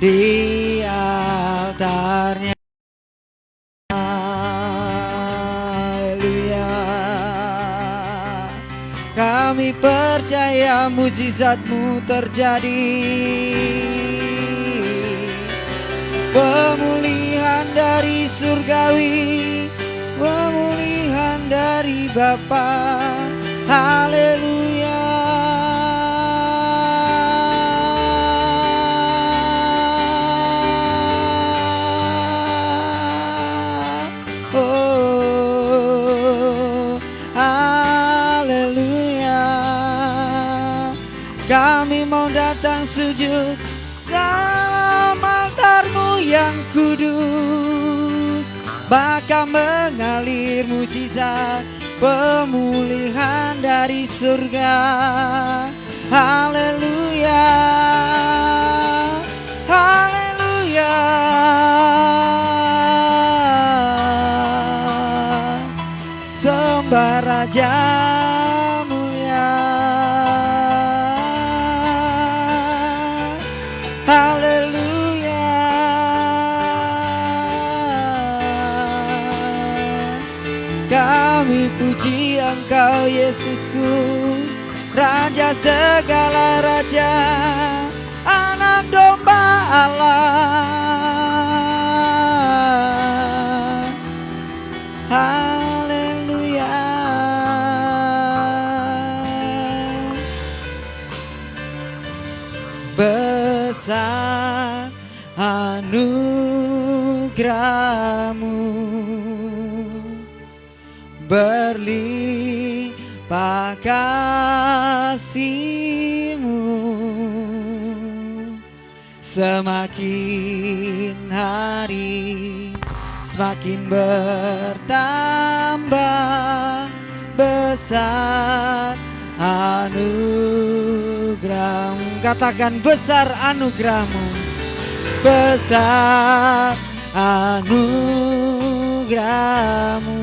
di altarnya. Haleluya. Kami percaya mujizat-Mu terjadi, pemulihan dari surgawi, pemulihan dari Bapa. Haleluya. Oh, haleluya. Kami mau datang sujud dalam altar-Mu yang kudus, bakal mengalir mujizat pemulihan dari surga. Haleluya, haleluya. Sembah Raja mulia. Haleluya. Kami puji Engkau Yesusku, Raja segala raja, Anak domba Allah. Haleluya. Besar anugerah-Mu, berlimpah kasih-Mu, semakin hari semakin bertambah besar anugerah-Mu. Katakan besar anugerah-Mu, besar anugerah-Mu,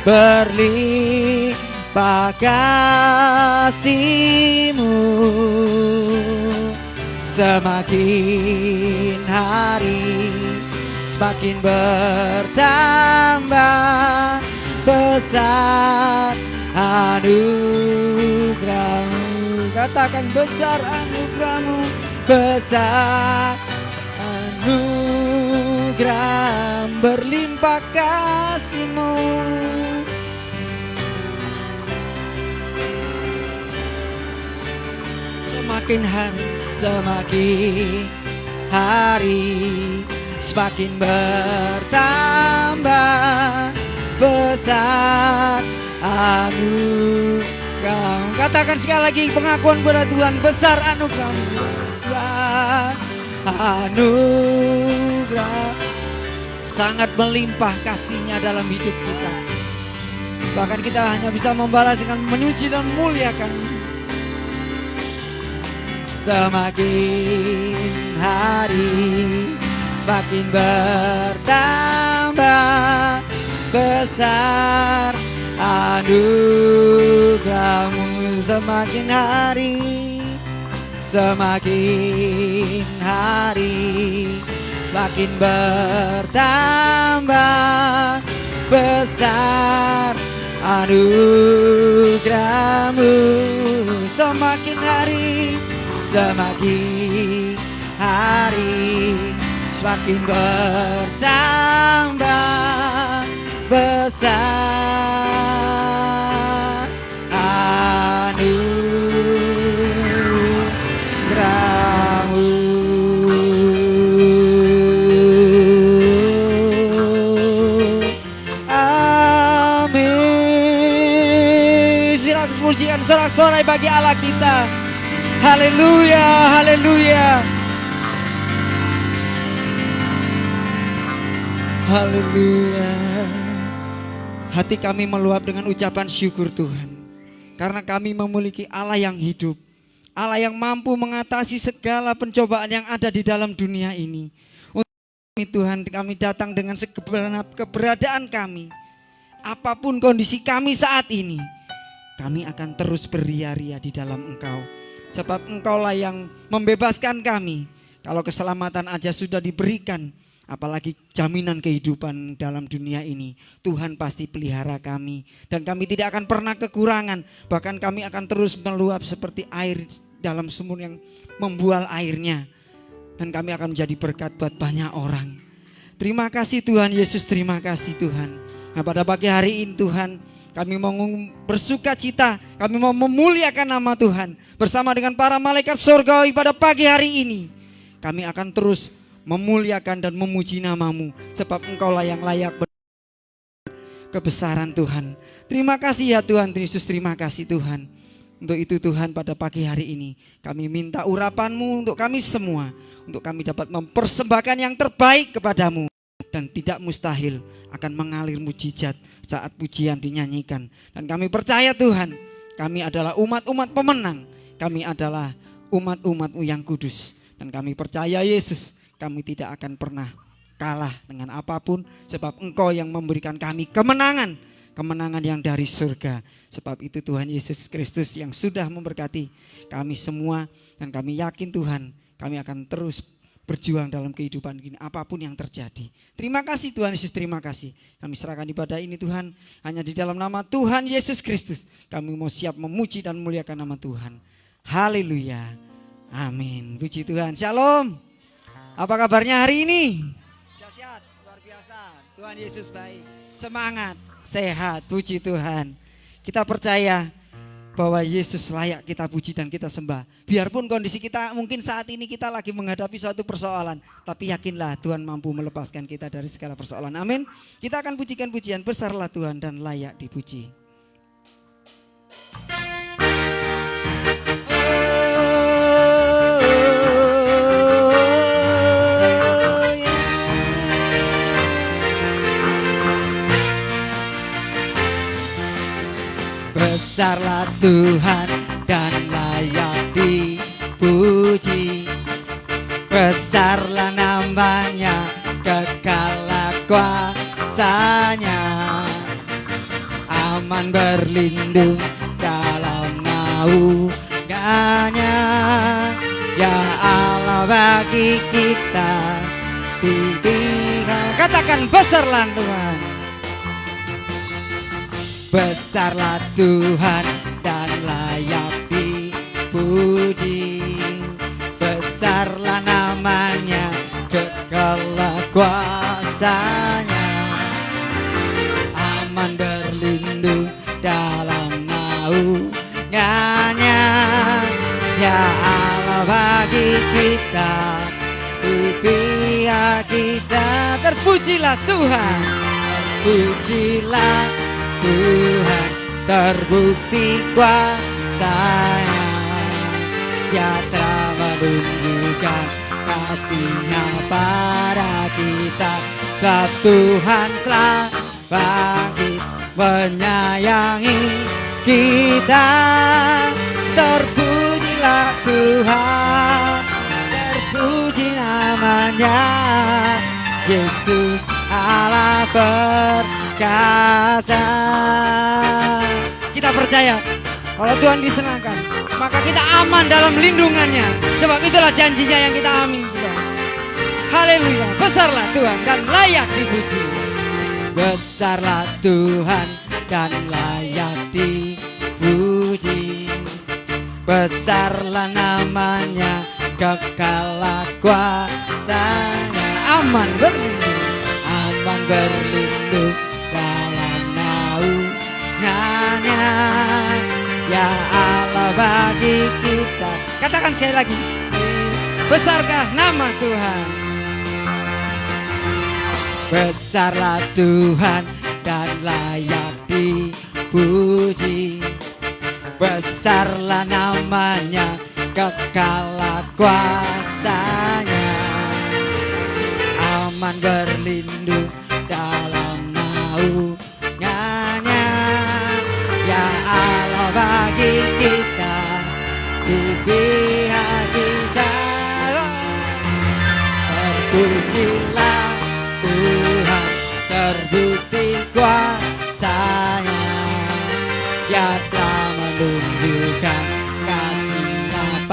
berlimpah kasih-Mu, semakin hari semakin bertambah besar anugerah-Mu. Katakan besar anugerah-Mu, besar anugerah, berlimpah kasih-Mu. Semakin hari semakin bertambah besar anugerah. Katakan sekali lagi pengakuan kepada Tuhan, besar anugerah-Mu. Anugerah sangat melimpah kasih-Nya dalam hidup kita. Bahkan kita hanya bisa membalas dengan memuji dan memuliakan. Semakin hari semakin bertambah besar anugerah-Mu. Semakin hari semakin bertambah besar anugerah-Mu. Semakin hari semakin bertambah besar anugerah-Mu. Amin. Silakan pujian sorak-sorai bagi Allah kita. Haleluya, haleluya, haleluya. Hati kami meluap dengan ucapan syukur Tuhan, karena kami memiliki Allah yang hidup, Allah yang mampu mengatasi segala pencobaan yang ada di dalam dunia ini. Untuk Tuhan, kami datang dengan segenap keberadaan kami, apapun kondisi kami saat ini, kami akan terus beria-ria di dalam Engkau. sebab Engkaulah yang membebaskan kami. Kalau keselamatan aja sudah diberikan, apalagi jaminan kehidupan dalam dunia ini. Tuhan pasti pelihara kami dan kami tidak akan pernah kekurangan. Bahkan kami akan terus meluap seperti air dalam sumur yang membual airnya. Dan kami akan menjadi berkat buat banyak orang. Terima kasih Tuhan Yesus, terima kasih Tuhan. Nah, pada pagi hari ini Tuhan, kami mau bersuka cita, kami mau memuliakan nama Tuhan. Bersama dengan para malaikat surgawi pada pagi hari ini, kami akan terus memuliakan dan memuji nama-Mu, sebab Engkaulah yang layak kebesaran Tuhan. Terima kasih ya Tuhan Yesus, terima kasih Tuhan. Untuk itu Tuhan, pada pagi hari ini kami minta urapan-Mu untuk kami semua, untuk kami dapat mempersembahkan yang terbaik kepada-Mu. Dan tidak mustahil akan mengalir mujizat saat pujian dinyanyikan. Dan kami percaya Tuhan, kami adalah umat-umat pemenang. Kami adalah umat-umat-Mu yang kudus. Dan kami percaya Yesus, kami tidak akan pernah kalah dengan apapun. Sebab Engkau yang memberikan kami kemenangan. Kemenangan yang dari surga. Sebab itu Tuhan Yesus Kristus yang sudah memberkati kami semua. Dan kami yakin Tuhan, kami akan terus berjuang dalam kehidupan ini apapun yang terjadi. Terima kasih Tuhan Yesus, terima kasih. Kami serahkan ibadah ini Tuhan hanya di dalam nama Tuhan Yesus Kristus. Kami mau siap memuji dan memuliakan nama Tuhan. Haleluya. Amin. Puji Tuhan. Shalom. Apa kabarnya hari ini? Sehat, luar biasa. Tuhan Yesus baik. Semangat, sehat. Puji Tuhan. Kita percaya bahwa Yesus layak kita puji dan kita sembah. Biarpun kondisi kita mungkin saat ini kita lagi menghadapi suatu persoalan, tapi yakinlah Tuhan mampu melepaskan kita dari segala persoalan. Amin. Kita akan pujikan pujian, besarlah Tuhan dan layak dipuji. Besarlah Tuhan dan layak dipuji. Besarlah namanya, kekallah kuasanya. Aman berlindung dalam naungannya. Ya Allah bagi kita di pihak. Katakan besarlah Tuhan. Besarlah Tuhan dan layak dipuji. Besarlah namanya, kekallah kuasanya. Aman berlindung dalam naungannya. Ya Allah bagi kita, di pihak kita. Terpujilah Tuhan, terpujilah Tuhan, terbukti kuasanya. Dia telah menunjukkan kasih-Nya pada kita. Sebab Tuhan telah bangkit menyayangi kita. Terpujilah Tuhan, terpuji namanya. Yesus Allah perkasa. Kita percaya kalau Tuhan disenangkan, maka kita aman dalam lindungannya. Sebab itulah janjinya yang kita amin. Haleluya. Besarlah Tuhan dan layak dipuji. Besarlah Tuhan dan layak dipuji. Besarlah namanya, kekallah kuasanya. Aman berlindung, aman berlindung dalam naungannya. Ya Allah bagi kita. Katakan sekali lagi, besarkah nama Tuhan. Besarlah Tuhan dan layak dipuji. Besarlah namanya, kekallah kuasanya. Aman berlindung dalam naungannya. Ya Allah bagi kita, di pihak kita. Terpujilah Tuhan, terbukti kuasanya. Dia telah menunjukkan kasih-Nya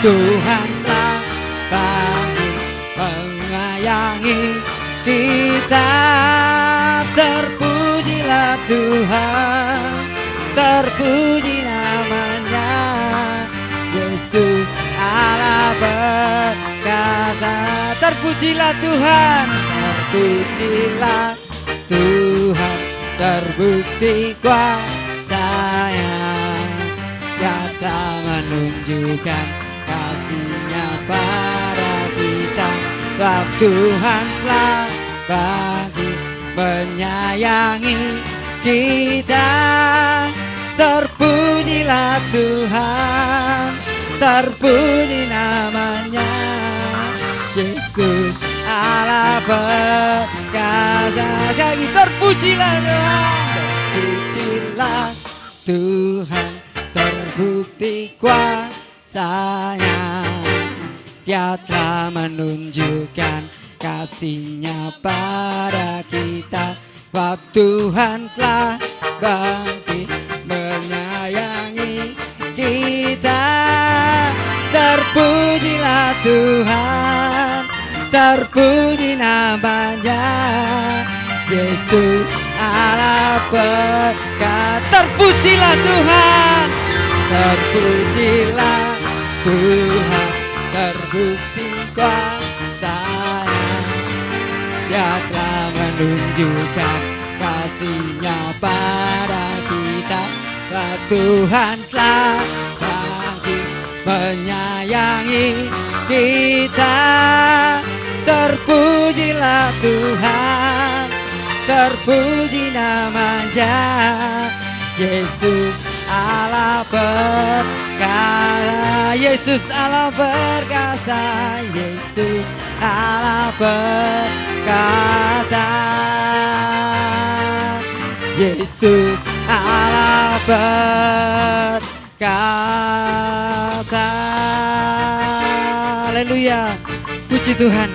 Tuhan telah bangkit menyayangi kita. Terpujilah Tuhan, terpuji namanya, Yesus Allah perkasa. Terpujilah Tuhan, terpujilah Tuhan, terbukti kuasa-Nya, Dia telah menunjukkan kasih-Nya pada kita. Sebab Tuhan telah bangkit menyayangi kita. Terpujilah Tuhan, terpuji namanya, Yesus Allah perkasa. Sekali terpujilah Tuhan, terpujilah Tuhan, terbukti kuasa-Nya, Dia telah menunjukkan kasih-Nya pada kita. Sebab Tuhan telah bangkit menyayangi kita. Terpujilah Tuhan, terpuji namanya, Yesus Allah perkasa. Terpujilah Tuhan, terpujilah Tuhan, terbukti kuasa-Nya, Dia telah menunjukkan kasih-Nya pada kita. Tuhan telah bangkit menyayangi kita. Terpujilah Tuhan, terpuji namanya, Yesus Allah perkasa. Yesus Allah perkasa, Yesus Allah perkasa, Yesus Allah perkasa. Haleluya, puji Tuhan.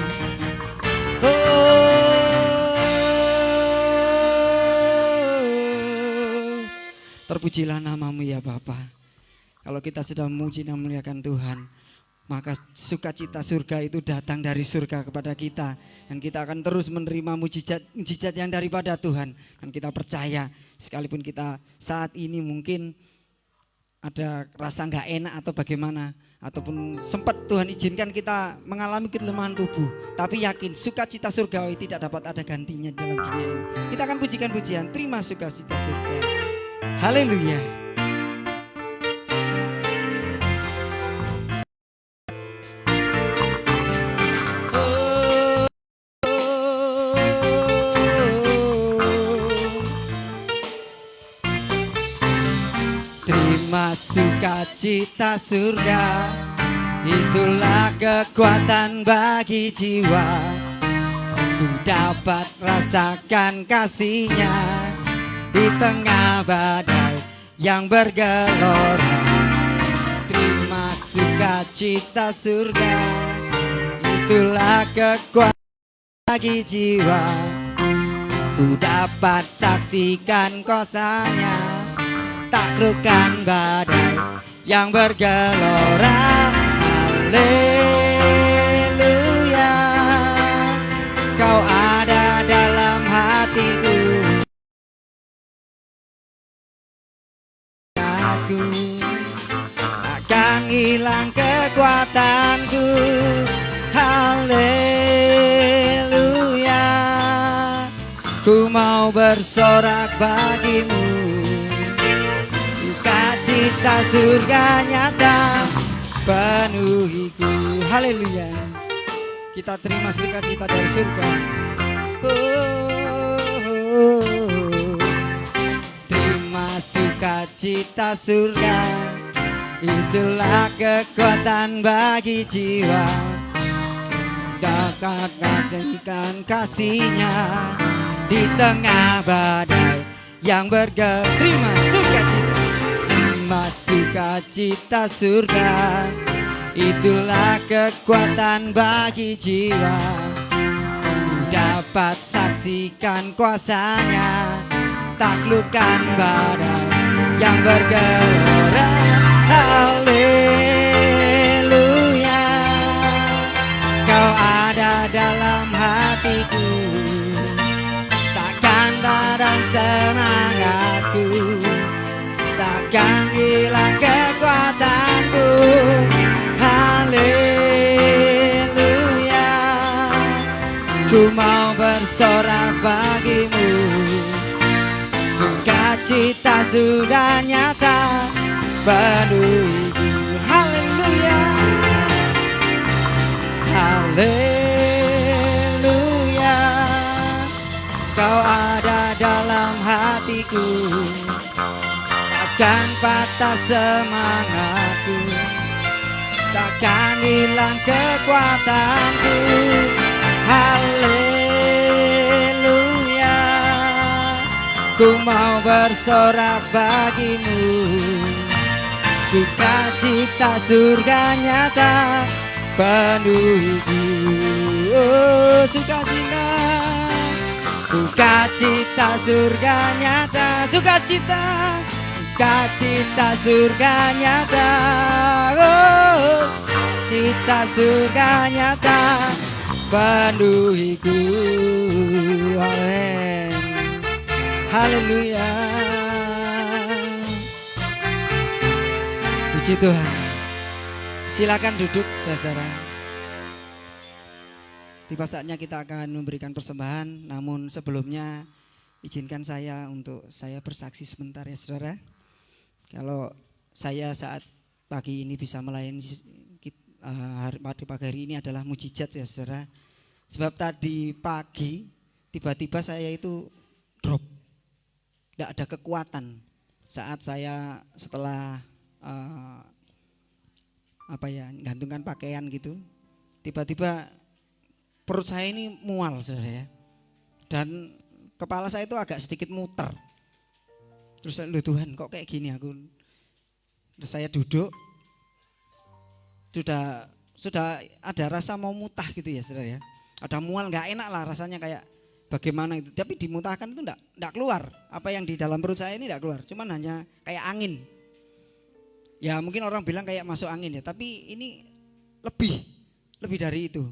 Terpujilah namamu ya Bapa. Kalau kita sudah memuji dan memuliakan Tuhan, maka sukacita surga itu datang dari surga kepada kita. Dan kita akan terus menerima mujizat yang daripada Tuhan. Dan kita percaya, sekalipun kita saat ini mungkin ada rasa gak enak atau bagaimana, ataupun sempat Tuhan izinkan kita mengalami kelemahan tubuh, tapi yakin sukacita surgawi tidak dapat ada gantinya dalam dunia ini. Kita akan pujikan pujian, terima sukacita surga. Haleluya. Terima sukacita surga, itulah kekuatan bagi jiwa. Ku dapat rasakan kasih-Nya di tengah badai yang bergelora. Terima sukacita surga, itulah kekuatan bagi jiwa. Ku dapat saksikan kuasa-Nya, taklukkan badai yang bergelora. Haleluya, Kau ada dalam hatiku. Aku akan hilang kekuatanku. Haleluya, ku mau bersorak bagimu. Sukacita surga nyata penuhiku. Haleluya, kita terima sukacita dari surga. Terima sukacita surga, itulah kekuatan bagi jiwa. Dapat kasihkan kasih-Nya di tengah badai yang bergelora. Terima sukacita, terima sukacita surga, itulah kekuatan bagi jiwa. Dapat saksikan kuasa-Nya, taklukkan badai yang bergelora. Haleluya, bersorak bagimu, sukacita sudah nyata penuhiku. Haleluya, haleluya, kau ada dalam hatiku, takkan patah semangatku, takkan hilang kekuatanku. Haleluya, ku mau bersorak bagimu, sukacita surga nyata penuhiku. Oh, sukacita, sukacita surga nyata, sukacita, sukacita surga nyata. Oh, cita surga nyata penuhiku. Amin. Haleluya. Puji Tuhan. Silakan duduk, saudara. Tiba saatnya kita akan memberikan persembahan, namun sebelumnya izinkan saya untuk saya bersaksi sebentar ya saudara. Kalau saya saat pagi ini bisa melayani pada pagi hari ini adalah mujizat ya saudara. Sebab tadi pagi tiba-tiba saya itu drop, tidak ada kekuatan saat saya setelah gantungkan pakaian gitu. Tiba-tiba perut saya ini mual saudara ya, dan kepala saya itu agak sedikit muter. Terus loh Tuhan kok kayak gini aku. Terus saya duduk, sudah ada rasa mau mutah gitu ya saudara ya. Ada mual, nggak enak lah rasanya, kayak bagaimana itu. Tapi dimutahkan itu enggak keluar. Apa yang di dalam perut saya ini enggak keluar, cuman hanya kayak angin. Ya mungkin orang bilang kayak masuk angin ya, tapi ini lebih dari itu.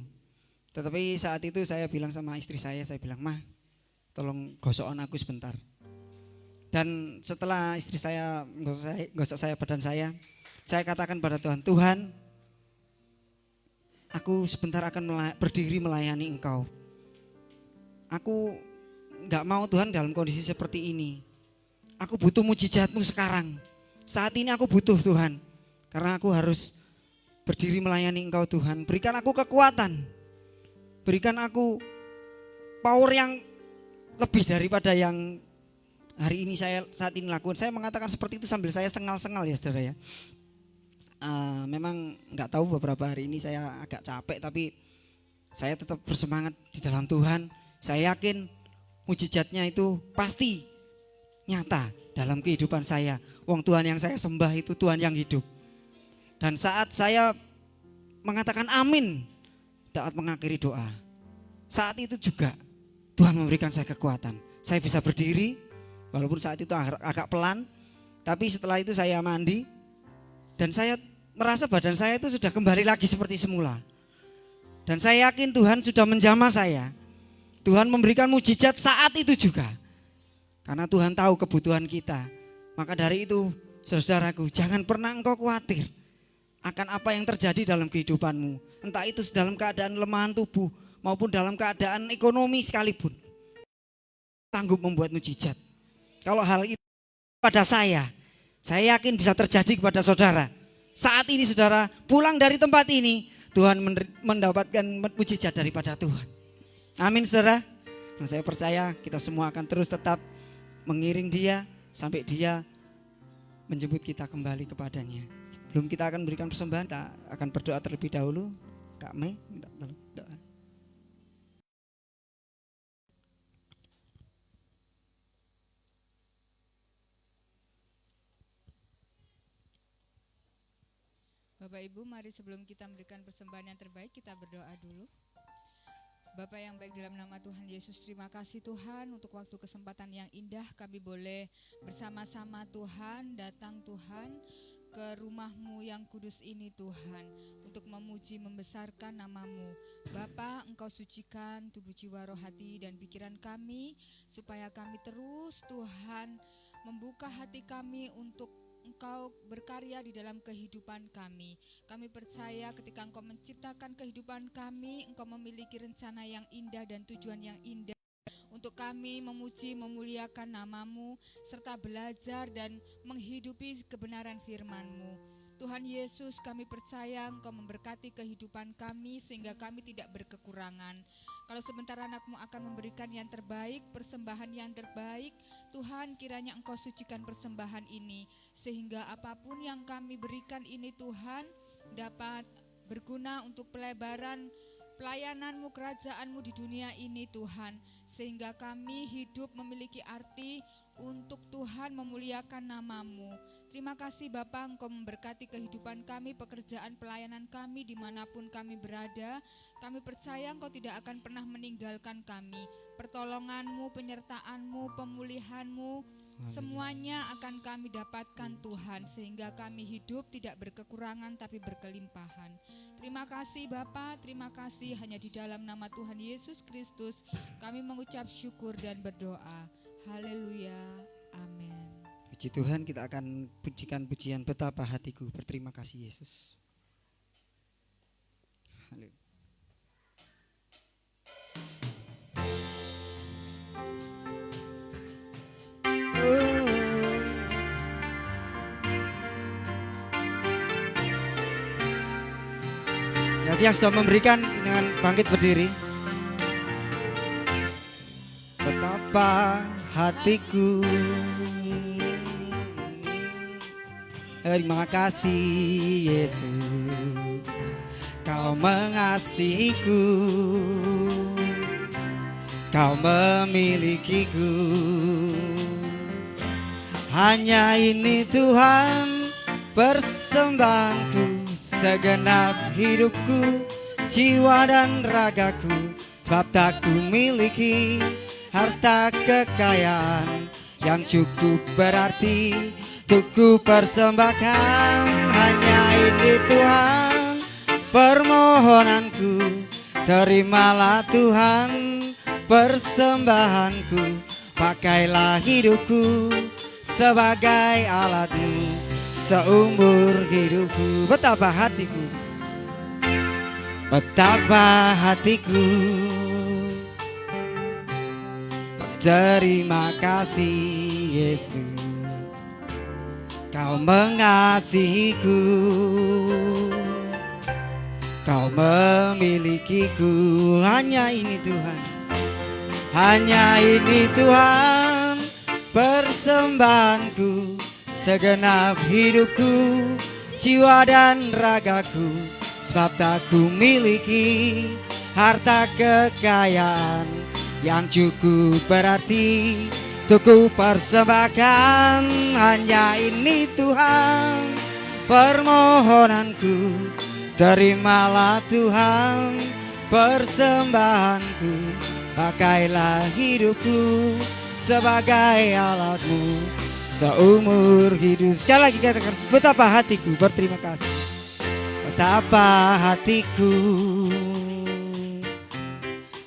Tetapi saat itu saya bilang sama istri saya bilang, "Mah, tolong gosokon aku sebentar." Dan setelah istri saya gosok saya badan saya katakan pada Tuhan, "Tuhan, aku sebentar akan berdiri melayani Engkau. Aku gak mau Tuhan dalam kondisi seperti ini. Aku butuh mujizat-Mu sekarang. Saat ini aku butuh Tuhan. Karena aku harus berdiri melayani Engkau Tuhan. Berikan aku kekuatan. Berikan aku power yang lebih daripada yang hari ini saya saat ini lakukan." Saya mengatakan seperti itu sambil saya sengal-sengal ya saudara ya. Memang nggak tahu beberapa hari ini saya agak capek, tapi saya tetap bersemangat di dalam Tuhan. Saya yakin mujizatnya itu pasti nyata dalam kehidupan saya. Wong Tuhan yang saya sembah itu Tuhan yang hidup. Dan saat saya mengatakan amin, saat mengakhiri doa, saat itu juga Tuhan memberikan saya kekuatan. Saya bisa berdiri, walaupun saat itu agak pelan, tapi setelah itu saya mandi dan saya merasa badan saya itu sudah kembali lagi seperti semula. Dan saya yakin Tuhan sudah menjamah saya. Tuhan memberikan mujizat saat itu juga. Karena Tuhan tahu kebutuhan kita. Maka dari itu, saudaraku, jangan pernah engkau khawatir akan apa yang terjadi dalam kehidupanmu. Entah itu dalam keadaan lemahan tubuh maupun dalam keadaan ekonomi sekalipun. Sanggup membuat mujizat. Kalau hal itu pada saya yakin bisa terjadi kepada saudara. Saat ini saudara pulang dari tempat ini, Tuhan mendapatkan mujizat daripada Tuhan. Amin saudara. Dan saya percaya kita semua akan terus tetap mengiring Dia sampai Dia menjemput kita kembali kepadanya. Belum kita akan berikan persembahan, kita akan berdoa terlebih dahulu. Kak Mei minta tolong doa. Bapak Ibu, mari sebelum kita memberikan persembahan yang terbaik, kita berdoa dulu. Bapak yang baik, dalam nama Tuhan Yesus, terima kasih Tuhan untuk waktu kesempatan yang indah kami boleh bersama-sama Tuhan, datang Tuhan ke rumah-Mu yang kudus ini Tuhan, untuk memuji membesarkan nama-Mu. Bapa, Engkau sucikan tubuh, jiwa, roh, hati dan pikiran kami, supaya kami terus Tuhan membuka hati kami untuk Engkau berkarya di dalam kehidupan kami. Kami percaya ketika Engkau menciptakan kehidupan kami, Engkau memiliki rencana yang indah dan tujuan yang indah untuk kami memuji, memuliakan nama-Mu, serta belajar dan menghidupi kebenaran firman-Mu. Tuhan Yesus, kami percaya Engkau memberkati kehidupan kami sehingga kami tidak berkekurangan. Kalau sebentar anak-Mu akan memberikan yang terbaik, persembahan yang terbaik, Tuhan kiranya Engkau sucikan persembahan ini, sehingga apapun yang kami berikan ini Tuhan dapat berguna untuk pelebaran pelayanan-Mu, kerajaan-Mu di dunia ini Tuhan, sehingga kami hidup memiliki arti untuk Tuhan memuliakan nama-Mu. Terima kasih Bapa, Engkau memberkati kehidupan kami, pekerjaan pelayanan kami dimanapun kami berada. Kami percaya Engkau tidak akan pernah meninggalkan kami. Pertolongan-Mu, penyertaan-Mu, pemulihan-Mu, semuanya akan kami dapatkan Tuhan, sehingga kami hidup tidak berkekurangan tapi berkelimpahan. Terima kasih Bapa, terima kasih. Hanya di dalam nama Tuhan Yesus Kristus kami mengucap syukur dan berdoa. Haleluya, amin. Puji Tuhan, kita akan pujikan pujian betapa hatiku berterima kasih Yesus. Haleluya. Bagi yang sudah memberikan dengan bangkit berdiri. Betapa hatiku, terima kasih Yesus, Kau mengasihiku, Kau memilikiku. Hanya ini Tuhan persembahanku, segenap hidupku, jiwa dan ragaku. Sebab tak ku miliki harta kekayaan yang cukup berarti untuk ku persembahkan. Hanya ini Tuhan permohonanku, terimalah Tuhan persembahanku. Pakailah hidupku sebagai alat-Mu seumur hidupku. Betapa hatiku, betapa hatiku, terima kasih Yesus, Kau mengasihiku, Kau memilikiku. Hanya ini Tuhan, hanya ini Tuhan persembahanku, segenap hidupku, jiwa dan ragaku. Sebab tak ku miliki harta kekayaan yang cukup berarti untuk ku persembahkan. Hanya ini Tuhan permohonanku, terimalah Tuhan persembahanku. Pakailah hidupku sebagai alat-Mu seumur hidup. Sekali lagi katakan, betapa hatiku berterima kasih, betapa hatiku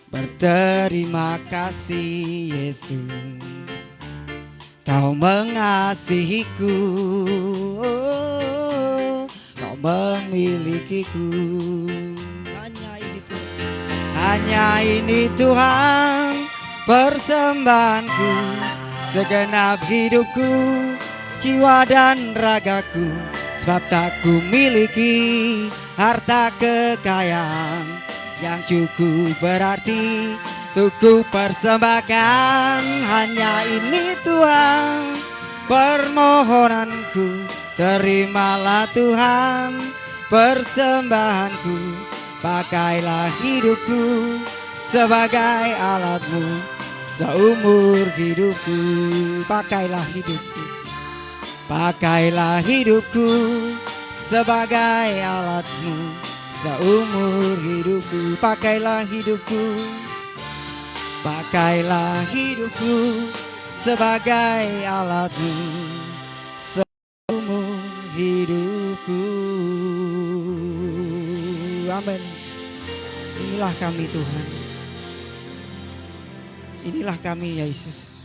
berterima kasih Yesus, Kau mengasihiku, Kau memilikiku. Hanya ini Tuhan, hanya ini Tuhan persembahanku, segenap hidupku, jiwa dan ragaku. Sebab tak ku miliki harta kekayaan yang cukup berarti untuk ku persembahkan. Hanya ini Tuhan permohonanku, terimalah Tuhan persembahanku. Pakailah hidupku sebagai alat-Mu seumur hidupku. Pakailah hidupku, pakailah hidupku sebagai alat-Mu seumur hidupku. Pakailah hidupku, pakailah hidupku sebagai alat-Mu seumur hidupku. Amin. Inilah kami Tuhan, inilah kami ya Yesus.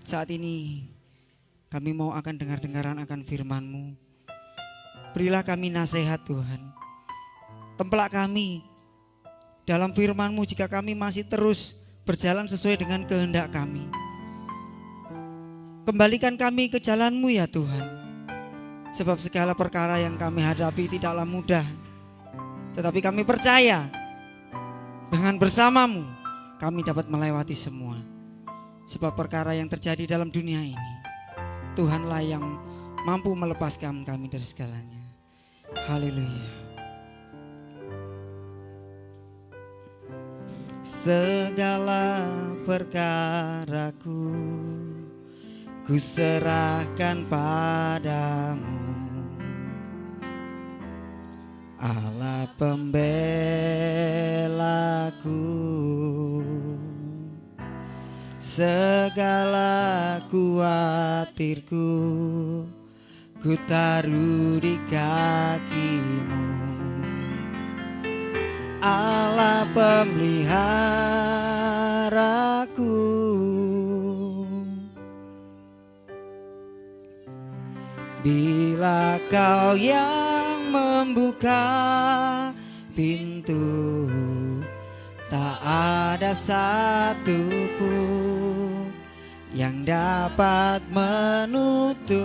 Saat ini Kami mau akan dengar-dengaran akan firman-Mu. Berilah kami nasihat Tuhan. Tempelak kami dalam firman-Mu jika kami masih terus berjalan sesuai dengan kehendak kami. Kembalikan kami ke jalan-Mu ya Tuhan. Sebab segala perkara yang kami hadapi tidaklah mudah. Tetapi kami percaya dengan bersama-Mu kami dapat melewati semua. Sebab perkara yang terjadi dalam dunia ini, Tuhanlah yang mampu melepaskan kami dari segalanya. Haleluya. Segala perkaraku ku serahkan padamu, Allah pembelaku. Segala kuatirku ku taruh di kaki-Mu, Allah pemeliharaku. Bila Kau yang membuka pintu, tak ada satupun yang dapat menutupnya.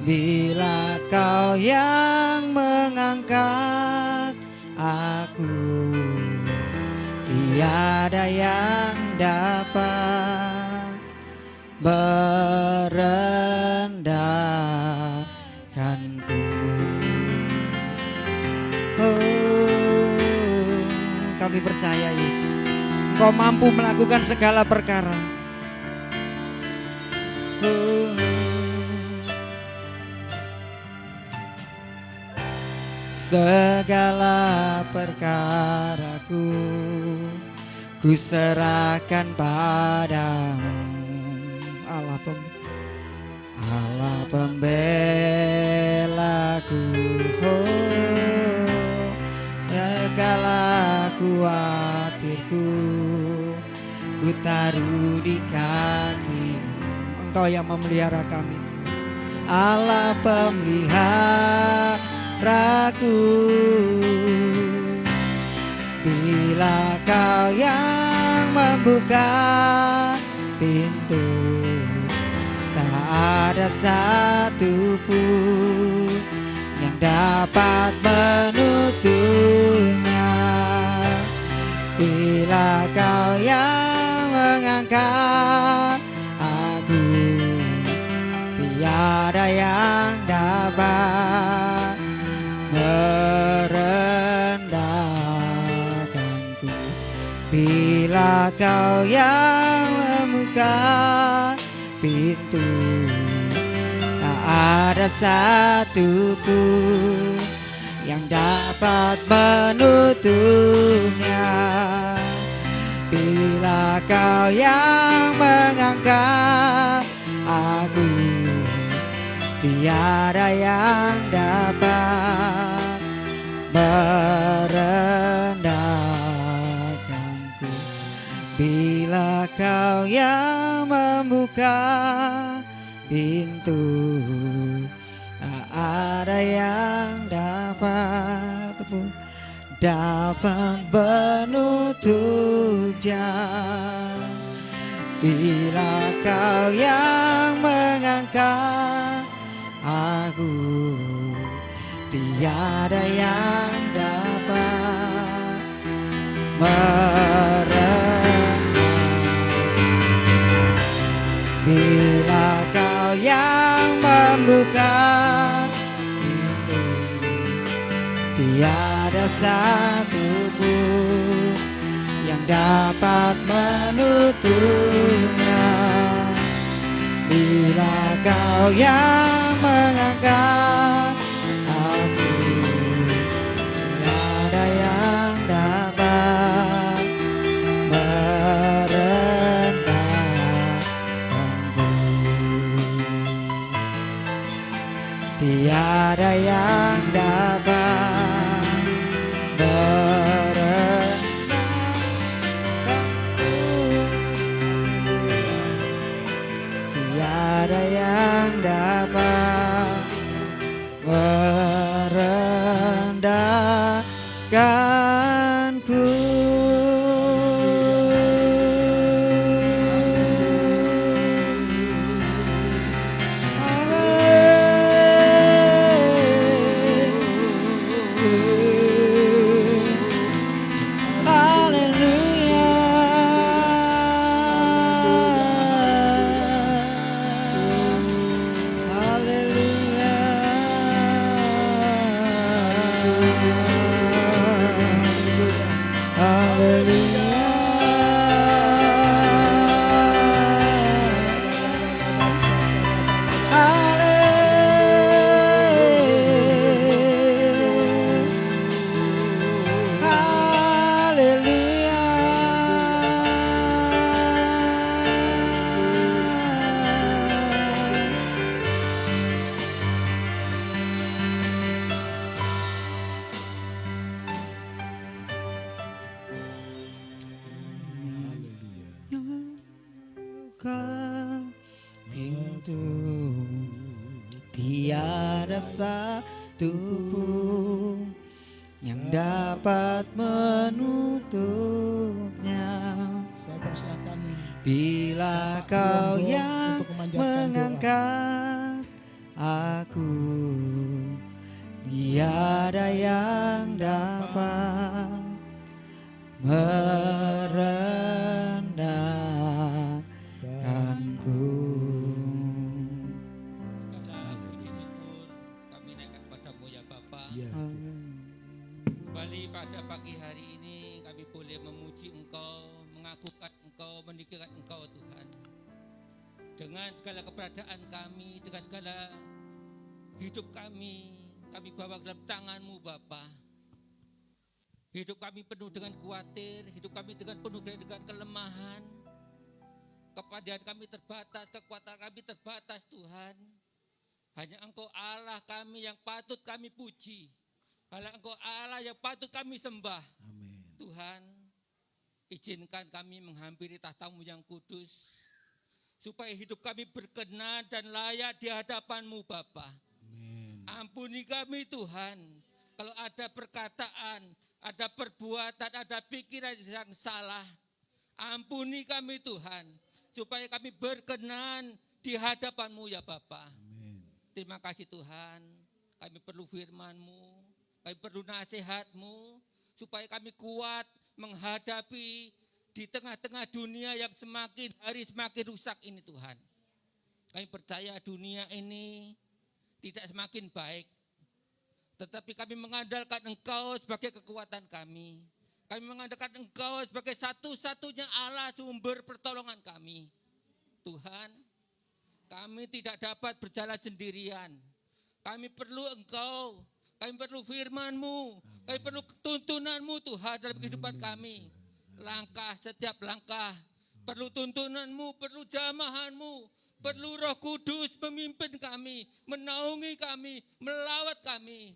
Bila Kau yang mengangkat aku, tiada yang dapat merendahkanku. Kami percaya Yesus, Engkau mampu melakukan segala perkara. Segala perkaraku ku serahkan padamu, Allah pembelaku. Segala kuatirku ku taruh di kaki-Mu, Engkau yang memelihara kami, Allah pemeliharaku. Bila Kau yang membuka pintu, tak ada satupun yang dapat menutupnya. Bila Kau yang mengangkat aku, tiada yang dapat merendahkanku. Bila Kau yang membuka pintu, tak ada satupun yang dapat menutupnya. Bila Kau yang mengangkat aku, tiada yang dapat merendahkanku. Bila Kau yang membuka pintu, tak ada yang dapat menutupnya. Bila Kau yang mengangkat aku, tiada yang dapat bila Kau yang membuka pintu, tiada satupun yang dapat menutupnya. Bila Kau yang mengangkat aku, tiada yang dapat merendahkanku. Tiada yang dapat merendahkanku. Pintu tiada satu pun yang dapat menutupnya. Saya persilahkan Bila Pak kau Biongo yang untuk memanjatkan doa. mengangkat aku, tiada yang dapat merendahkanku. Segala puji syukur kami naikkan kepadamu ya Bapa. Ya, Kembali pada pagi hari ini kami boleh memuji Engkau, mengagungkan Engkau, meninggikan Engkau Tuhan. Dengan segala keberadaan kami, dengan segala hidup kami bawa dalam tangan-Mu Bapa. Hidup kami penuh dengan khawatir, hidup kami penuh dengan kelemahan. Kepadaan kami terbatas, kekuatan kami terbatas Tuhan. Hanya Engkau Allah kami yang patut kami puji. Hanya Engkau Allah yang patut kami sembah. amin. Tuhan, izinkan kami menghampiri tahta-Mu yang kudus, supaya hidup kami berkenan dan layak di hadapan-Mu Bapa. Amin. Ampuni kami Tuhan, kalau ada perkataan, ada perbuatan, ada pikiran yang salah. Ampuni kami Tuhan, supaya kami berkenan di hadapan-Mu ya Bapa. Amin. Terima kasih Tuhan, kami perlu firman-Mu, kami perlu nasihat-Mu, supaya kami kuat menghadapi di tengah-tengah dunia yang semakin hari semakin rusak ini Tuhan. Kami percaya dunia ini tidak semakin baik, tetapi kami mengandalkan Engkau sebagai kekuatan kami. Kami mengandalkan Engkau sebagai satu-satunya Allah sumber pertolongan kami. Tuhan, kami tidak dapat berjalan sendirian. Kami perlu Engkau, kami perlu firman-Mu, kami perlu tuntunan-Mu Tuhan dalam kehidupan kami. Langkah setiap langkah, perlu tuntunan-Mu, perlu jamahan-Mu, perlu Roh Kudus memimpin kami, menaungi kami, melawat kami,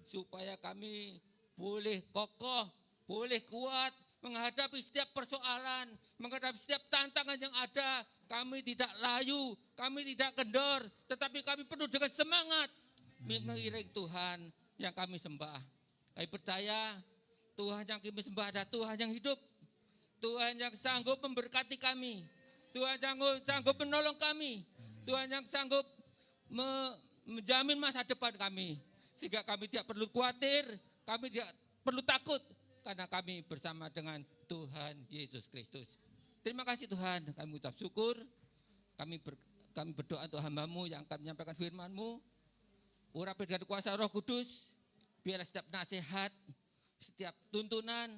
supaya kami boleh kokoh, boleh kuat menghadapi setiap persoalan, menghadapi setiap tantangan yang ada. Kami tidak layu, kami tidak kendor, tetapi kami penuh dengan semangat mengiring Tuhan yang kami sembah. Kami percaya Tuhan yang kami sembah adalah Tuhan yang hidup, Tuhan yang sanggup memberkati kami, Tuhan yang sanggup menolong kami, Tuhan yang sanggup menjamin masa depan kami. Sehingga kami tidak perlu khawatir, kami tidak perlu takut, karena kami bersama dengan Tuhan Yesus Kristus. Terima kasih Tuhan, kami ucap syukur, kami berdoa untuk hamba-Mu yang akan menyampaikan firman-Mu. Urapi dengan kuasa Roh Kudus, biarlah setiap nasihat, setiap tuntunan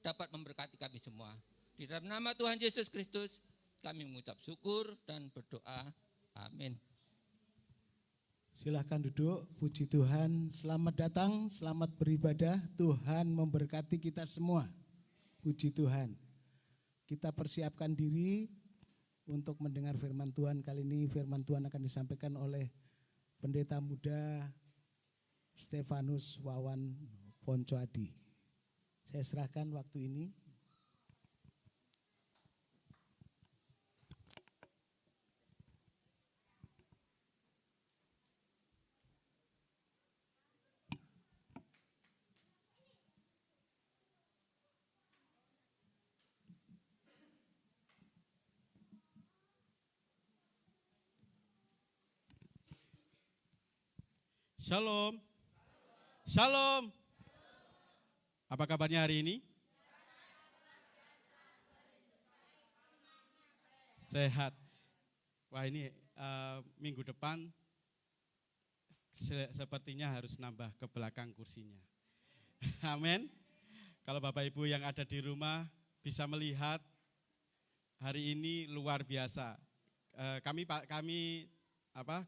dapat memberkati kami semua. Di dalam nama Tuhan Yesus Kristus, kami mengucap syukur dan berdoa. Amin. Silahkan duduk, puji Tuhan. Selamat datang, selamat beribadah. Tuhan memberkati kita semua. Puji Tuhan. Kita persiapkan diri untuk mendengar firman Tuhan. Kali ini firman Tuhan akan disampaikan oleh Pendeta Muda Stefanus Wawan Poncoadi. Saya serahkan waktu ini. Shalom. Shalom. Apa kabarnya hari ini? Sehat. Wah ini minggu depan sepertinya harus nambah ke belakang kursinya. Amin. Kalau Bapak Ibu yang ada di rumah bisa melihat hari ini luar biasa.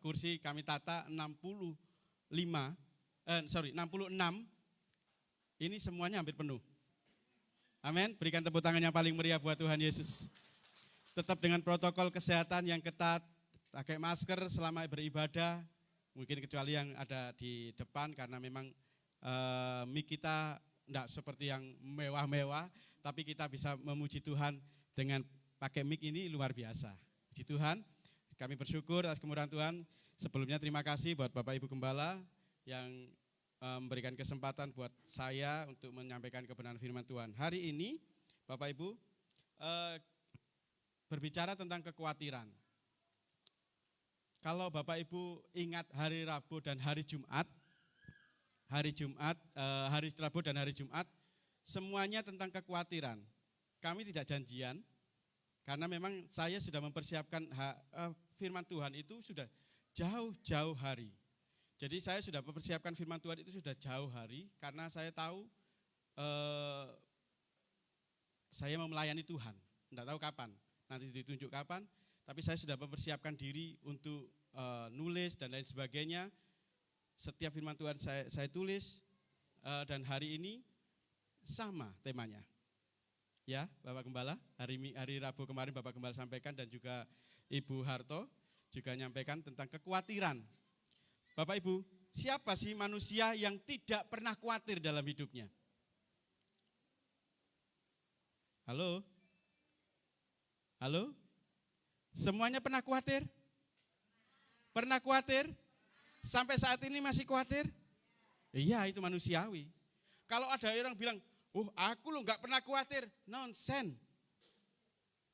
Kursi kami tata 66. Ini semuanya hampir penuh. Amin. Berikan tepuk tangan yang paling meriah buat Tuhan Yesus. Tetap dengan protokol kesehatan yang ketat, pakai masker selama beribadah. Mungkin kecuali yang ada di depan karena memang mic kita enggak seperti yang mewah-mewah, tapi kita bisa memuji Tuhan dengan pakai mic ini luar biasa. Puji Tuhan, kami bersyukur atas kemurahan Tuhan. Sebelumnya terima kasih buat Bapak Ibu Gembala yang memberikan kesempatan buat saya untuk menyampaikan kebenaran firman Tuhan. Hari ini Bapak Ibu berbicara tentang kekhawatiran. Kalau Bapak Ibu ingat hari Rabu dan hari Rabu dan hari Jumat, semuanya tentang kekhawatiran. Kami tidak janjian, karena memang saya sudah mempersiapkan firman Tuhan itu sudah jauh-jauh hari. Jadi saya sudah mempersiapkan firman Tuhan itu sudah jauh hari, karena saya tahu saya mau melayani Tuhan. Tidak tahu kapan, nanti ditunjuk kapan, tapi saya sudah mempersiapkan diri untuk nulis dan lain sebagainya. Setiap firman Tuhan saya tulis, dan hari ini sama temanya. Ya, Bapak Gembala, hari Rabu kemarin Bapak Gembala sampaikan dan juga Ibu Harto juga menyampaikan tentang kekhawatiran. Bapak Ibu, siapa sih manusia yang tidak pernah khawatir dalam hidupnya? Halo? Halo? Semuanya pernah khawatir? Pernah khawatir? Sampai saat ini masih khawatir? Iya, itu manusiawi. Kalau ada orang bilang, aku lo gak pernah khawatir, nonsen.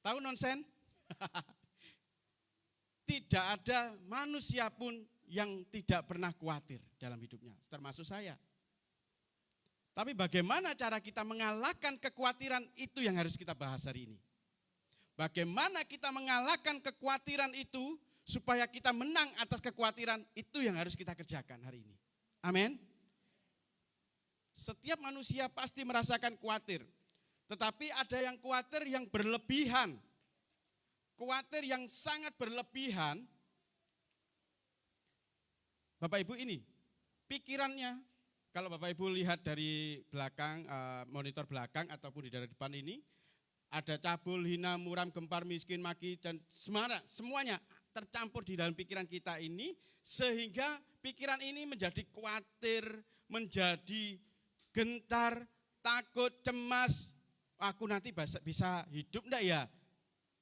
Tahu nonsen? Tidak ada manusia pun yang tidak pernah khawatir dalam hidupnya, termasuk saya. Tapi bagaimana cara kita mengalahkan kekhawatiran, itu yang harus kita bahas hari ini. Bagaimana kita mengalahkan kekhawatiran itu supaya kita menang atas kekhawatiran, itu yang harus kita kerjakan hari ini. Amin. Setiap manusia pasti merasakan khawatir. Tetapi ada yang khawatir yang berlebihan. Khawatir yang sangat berlebihan. Bapak Ibu ini, pikirannya, kalau Bapak Ibu lihat dari belakang, monitor belakang ataupun di daerah depan ini, ada cabul, hina, muram, gempar, miskin, maki, dan semuanya tercampur di dalam pikiran kita ini, sehingga pikiran ini menjadi khawatir, menjadi gentar, takut, cemas. Aku nanti bisa hidup enggak ya?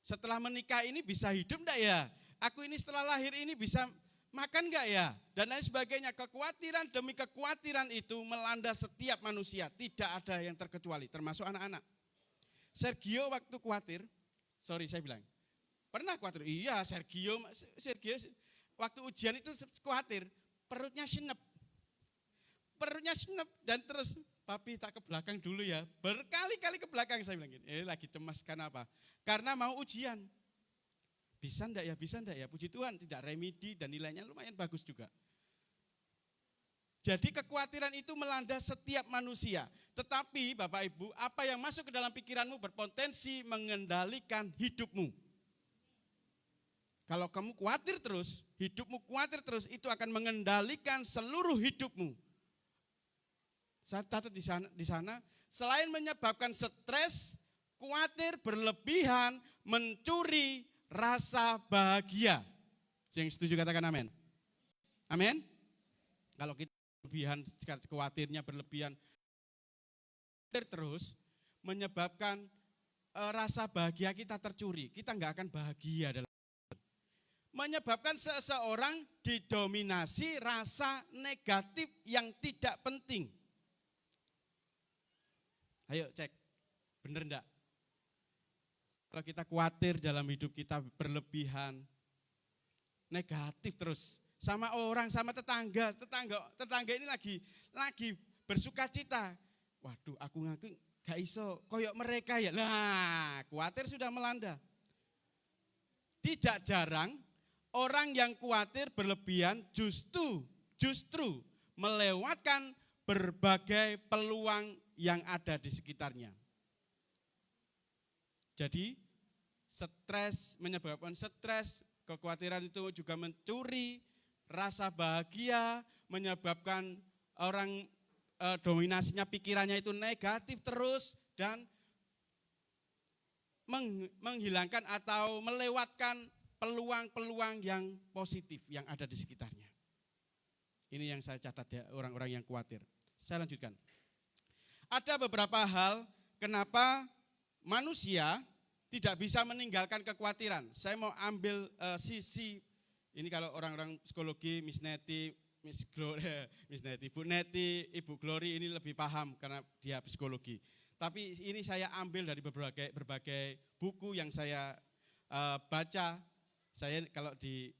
Setelah menikah ini bisa hidup enggak ya? Aku ini setelah lahir ini bisa makan enggak ya? Dan lain sebagainya. Kekhawatiran demi kekhawatiran itu melanda setiap manusia. Tidak ada yang terkecuali, termasuk anak-anak. Sergio waktu khawatir, saya bilang, pernah khawatir? Iya, Sergio waktu ujian itu khawatir, perutnya senep. Dan terus, papi tak ke belakang dulu ya. Berkali-kali ke belakang saya bilang gini, lagi cemas karena apa? Karena mau ujian. Bisa enggak ya? Puji Tuhan, tidak remedi dan nilainya lumayan bagus juga. Jadi kekhawatiran itu melanda setiap manusia. Tetapi Bapak Ibu, apa yang masuk ke dalam pikiranmu berpotensi mengendalikan hidupmu. Kalau kamu khawatir terus, hidupmu khawatir terus, itu akan mengendalikan seluruh hidupmu. Saya catat di sana, selain menyebabkan stres, khawatir berlebihan, mencuri rasa bahagia. Yang setuju katakan amin. Amin. Kalau kita berlebihan, khawatirnya berlebihan, terus menyebabkan rasa bahagia kita tercuri. Kita enggak akan bahagia dalam menyebabkan seseorang didominasi rasa negatif yang tidak penting. Ayo cek, benar enggak? Kalau kita khawatir dalam hidup kita berlebihan, negatif terus. Sama orang, sama tetangga ini lagi bersuka cita. Waduh, aku ngaku gak iso, koyok mereka ya. Nah, khawatir sudah melanda. Tidak jarang orang yang khawatir berlebihan justru melewatkan berbagai peluang yang ada di sekitarnya. Jadi stres, menyebabkan stres, kekhawatiran itu juga mencuri rasa bahagia, menyebabkan orang dominasinya pikirannya itu negatif terus dan menghilangkan atau melewatkan peluang-peluang yang positif yang ada di sekitarnya. Ini yang saya catat ya, orang-orang yang khawatir. Saya lanjutkan. Ada beberapa hal kenapa manusia tidak bisa meninggalkan kekhawatiran. Saya mau ambil sisi, ini kalau orang-orang psikologi, Miss Neti, Bu Neti, Ibu Glory ini lebih paham karena dia psikologi. Tapi ini saya ambil dari berbagai buku yang saya baca. Saya kalau di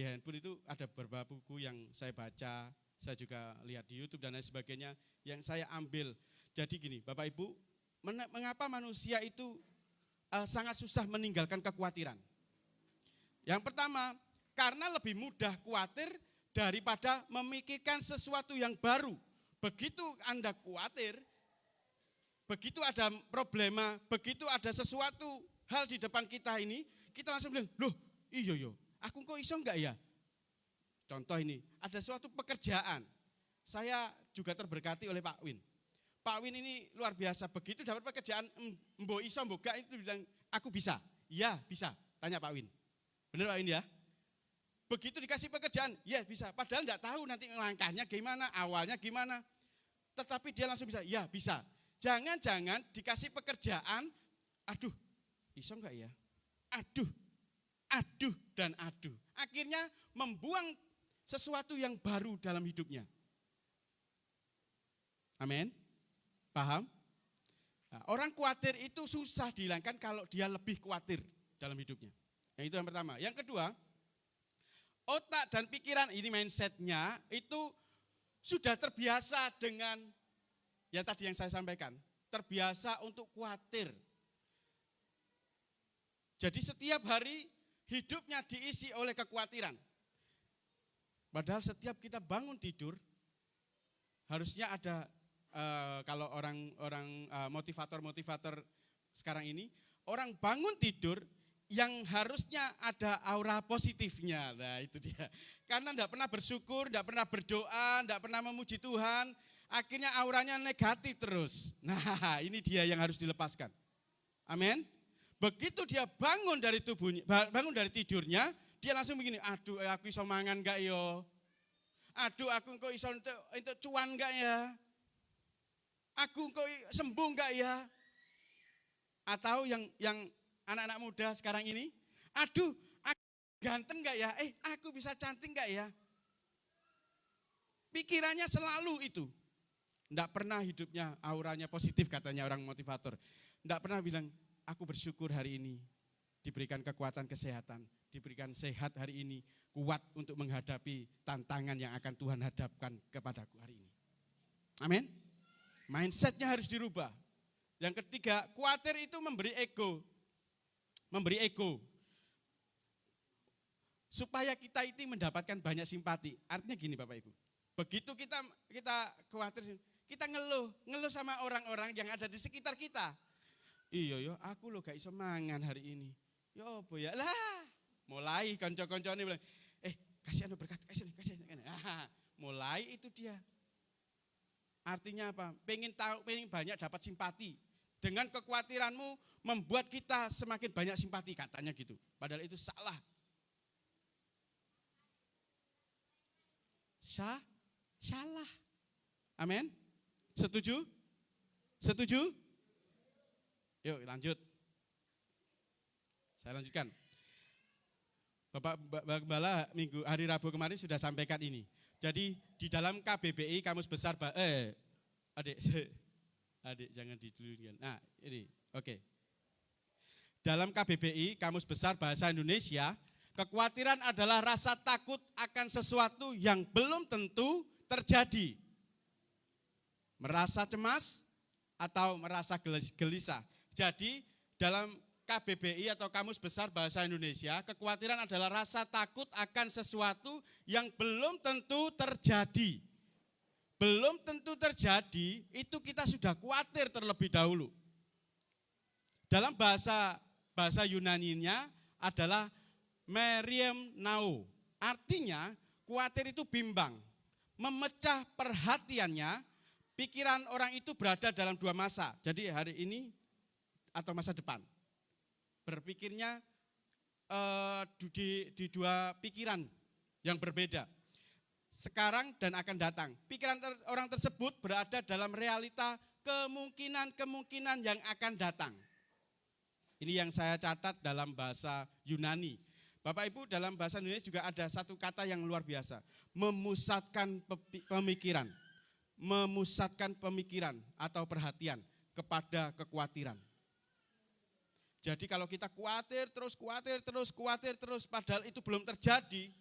handphone itu ada beberapa buku yang saya baca, saya juga lihat di YouTube dan lain sebagainya yang saya ambil. Jadi gini, Bapak Ibu, mengapa manusia itu sangat susah meninggalkan kekhawatiran? Yang pertama, karena lebih mudah khawatir daripada memikirkan sesuatu yang baru. Begitu Anda khawatir, begitu ada problema, begitu ada sesuatu hal di depan kita ini, kita langsung bilang, loh iya, aku kok iso enggak ya? Contoh ini, ada suatu pekerjaan, saya juga terberkati oleh Pak Win. Pak Win ini luar biasa, begitu dapat pekerjaan, mbok iso, mbok gak, itu bilang, aku bisa. Iya, bisa, tanya Pak Win. Benar Pak Win ya? Begitu dikasih pekerjaan, ya bisa. Padahal enggak tahu nanti langkahnya gimana, awalnya gimana. Tetapi dia langsung bisa, ya bisa. Jangan-jangan dikasih pekerjaan, aduh, iso enggak ya? Aduh, dan aduh. Akhirnya membuang sesuatu yang baru dalam hidupnya. Amin. Paham? Nah, orang khawatir itu susah dihilangkan kalau dia lebih khawatir dalam hidupnya. Yang itu yang pertama. Yang kedua, otak dan pikiran ini mindsetnya itu sudah terbiasa dengan, ya tadi yang saya sampaikan, terbiasa untuk khawatir. Jadi setiap hari hidupnya diisi oleh kekhawatiran. Padahal setiap kita bangun tidur, harusnya ada, kalau orang motivator sekarang ini, orang bangun tidur yang harusnya ada aura positifnya. Nah itu dia. Karena tidak pernah bersyukur, tidak pernah berdoa, tidak pernah memuji Tuhan, akhirnya auranya negatif terus. Nah ini dia yang harus dilepaskan. Amin. Begitu dia bangun dari tubuhnya, bangun dari tidurnya, dia langsung begini, aduh aku iso mangan enggak yo? Aduh aku kok iso untuk cuan enggak ya? Aku kok sembuh enggak ya? Atau yang anak-anak muda sekarang ini, aduh aku ganteng enggak ya? Aku bisa cantik enggak ya? Pikirannya selalu itu. Enggak pernah hidupnya auranya positif katanya orang motivator. Enggak pernah bilang, aku bersyukur hari ini diberikan kekuatan kesehatan, diberikan sehat hari ini, kuat untuk menghadapi tantangan yang akan Tuhan hadapkan kepadaku hari ini. Amin. Mindsetnya harus dirubah. Yang ketiga, khawatir itu memberi ego. Memberi ego. Supaya kita itu mendapatkan banyak simpati. Artinya gini Bapak Ibu, begitu kita khawatir, kita ngeluh sama orang-orang yang ada di sekitar kita. Iya yo, aku lo gak iso mangan hari ini. Ya apa ya? Lah, mulai kanca-kanca ini bilang, kasih anu berkat, kasih. Mulai itu dia. Artinya apa? Pengen banyak dapat simpati. Dengan kekhawatiranmu membuat kita semakin banyak simpati katanya gitu. Padahal itu salah. Salah. Amin. Setuju? Setuju? Yuk lanjut. Saya lanjutkan. Bapak Gembala hari Rabu kemarin sudah sampaikan ini. Jadi di dalam KBBI Kamus Besar adik jangan ditulungan. Nah, ini oke. Dalam KBBI Kamus Besar Bahasa Indonesia, kekhawatiran adalah rasa takut akan sesuatu yang belum tentu terjadi. Merasa cemas atau merasa gelisah. Jadi dalam KBBI atau Kamus Besar Bahasa Indonesia, kekhawatiran adalah rasa takut akan sesuatu yang belum tentu terjadi. belum tentu terjadi, itu kita sudah khawatir terlebih dahulu. Dalam bahasa Yunaninya adalah meriam nao. Artinya khawatir itu bimbang, memecah perhatiannya. Pikiran orang itu berada dalam dua masa. Jadi hari ini atau masa depan. Berpikirnya di dua pikiran yang berbeda. Sekarang dan akan datang. Pikiran orang tersebut berada dalam realita kemungkinan-kemungkinan yang akan datang. Ini yang saya catat dalam bahasa Yunani. Bapak Ibu, dalam bahasa Indonesia juga ada satu kata yang luar biasa. Memusatkan pemikiran. Memusatkan pemikiran atau perhatian kepada kekhawatiran. Jadi kalau kita khawatir terus, padahal itu belum terjadi,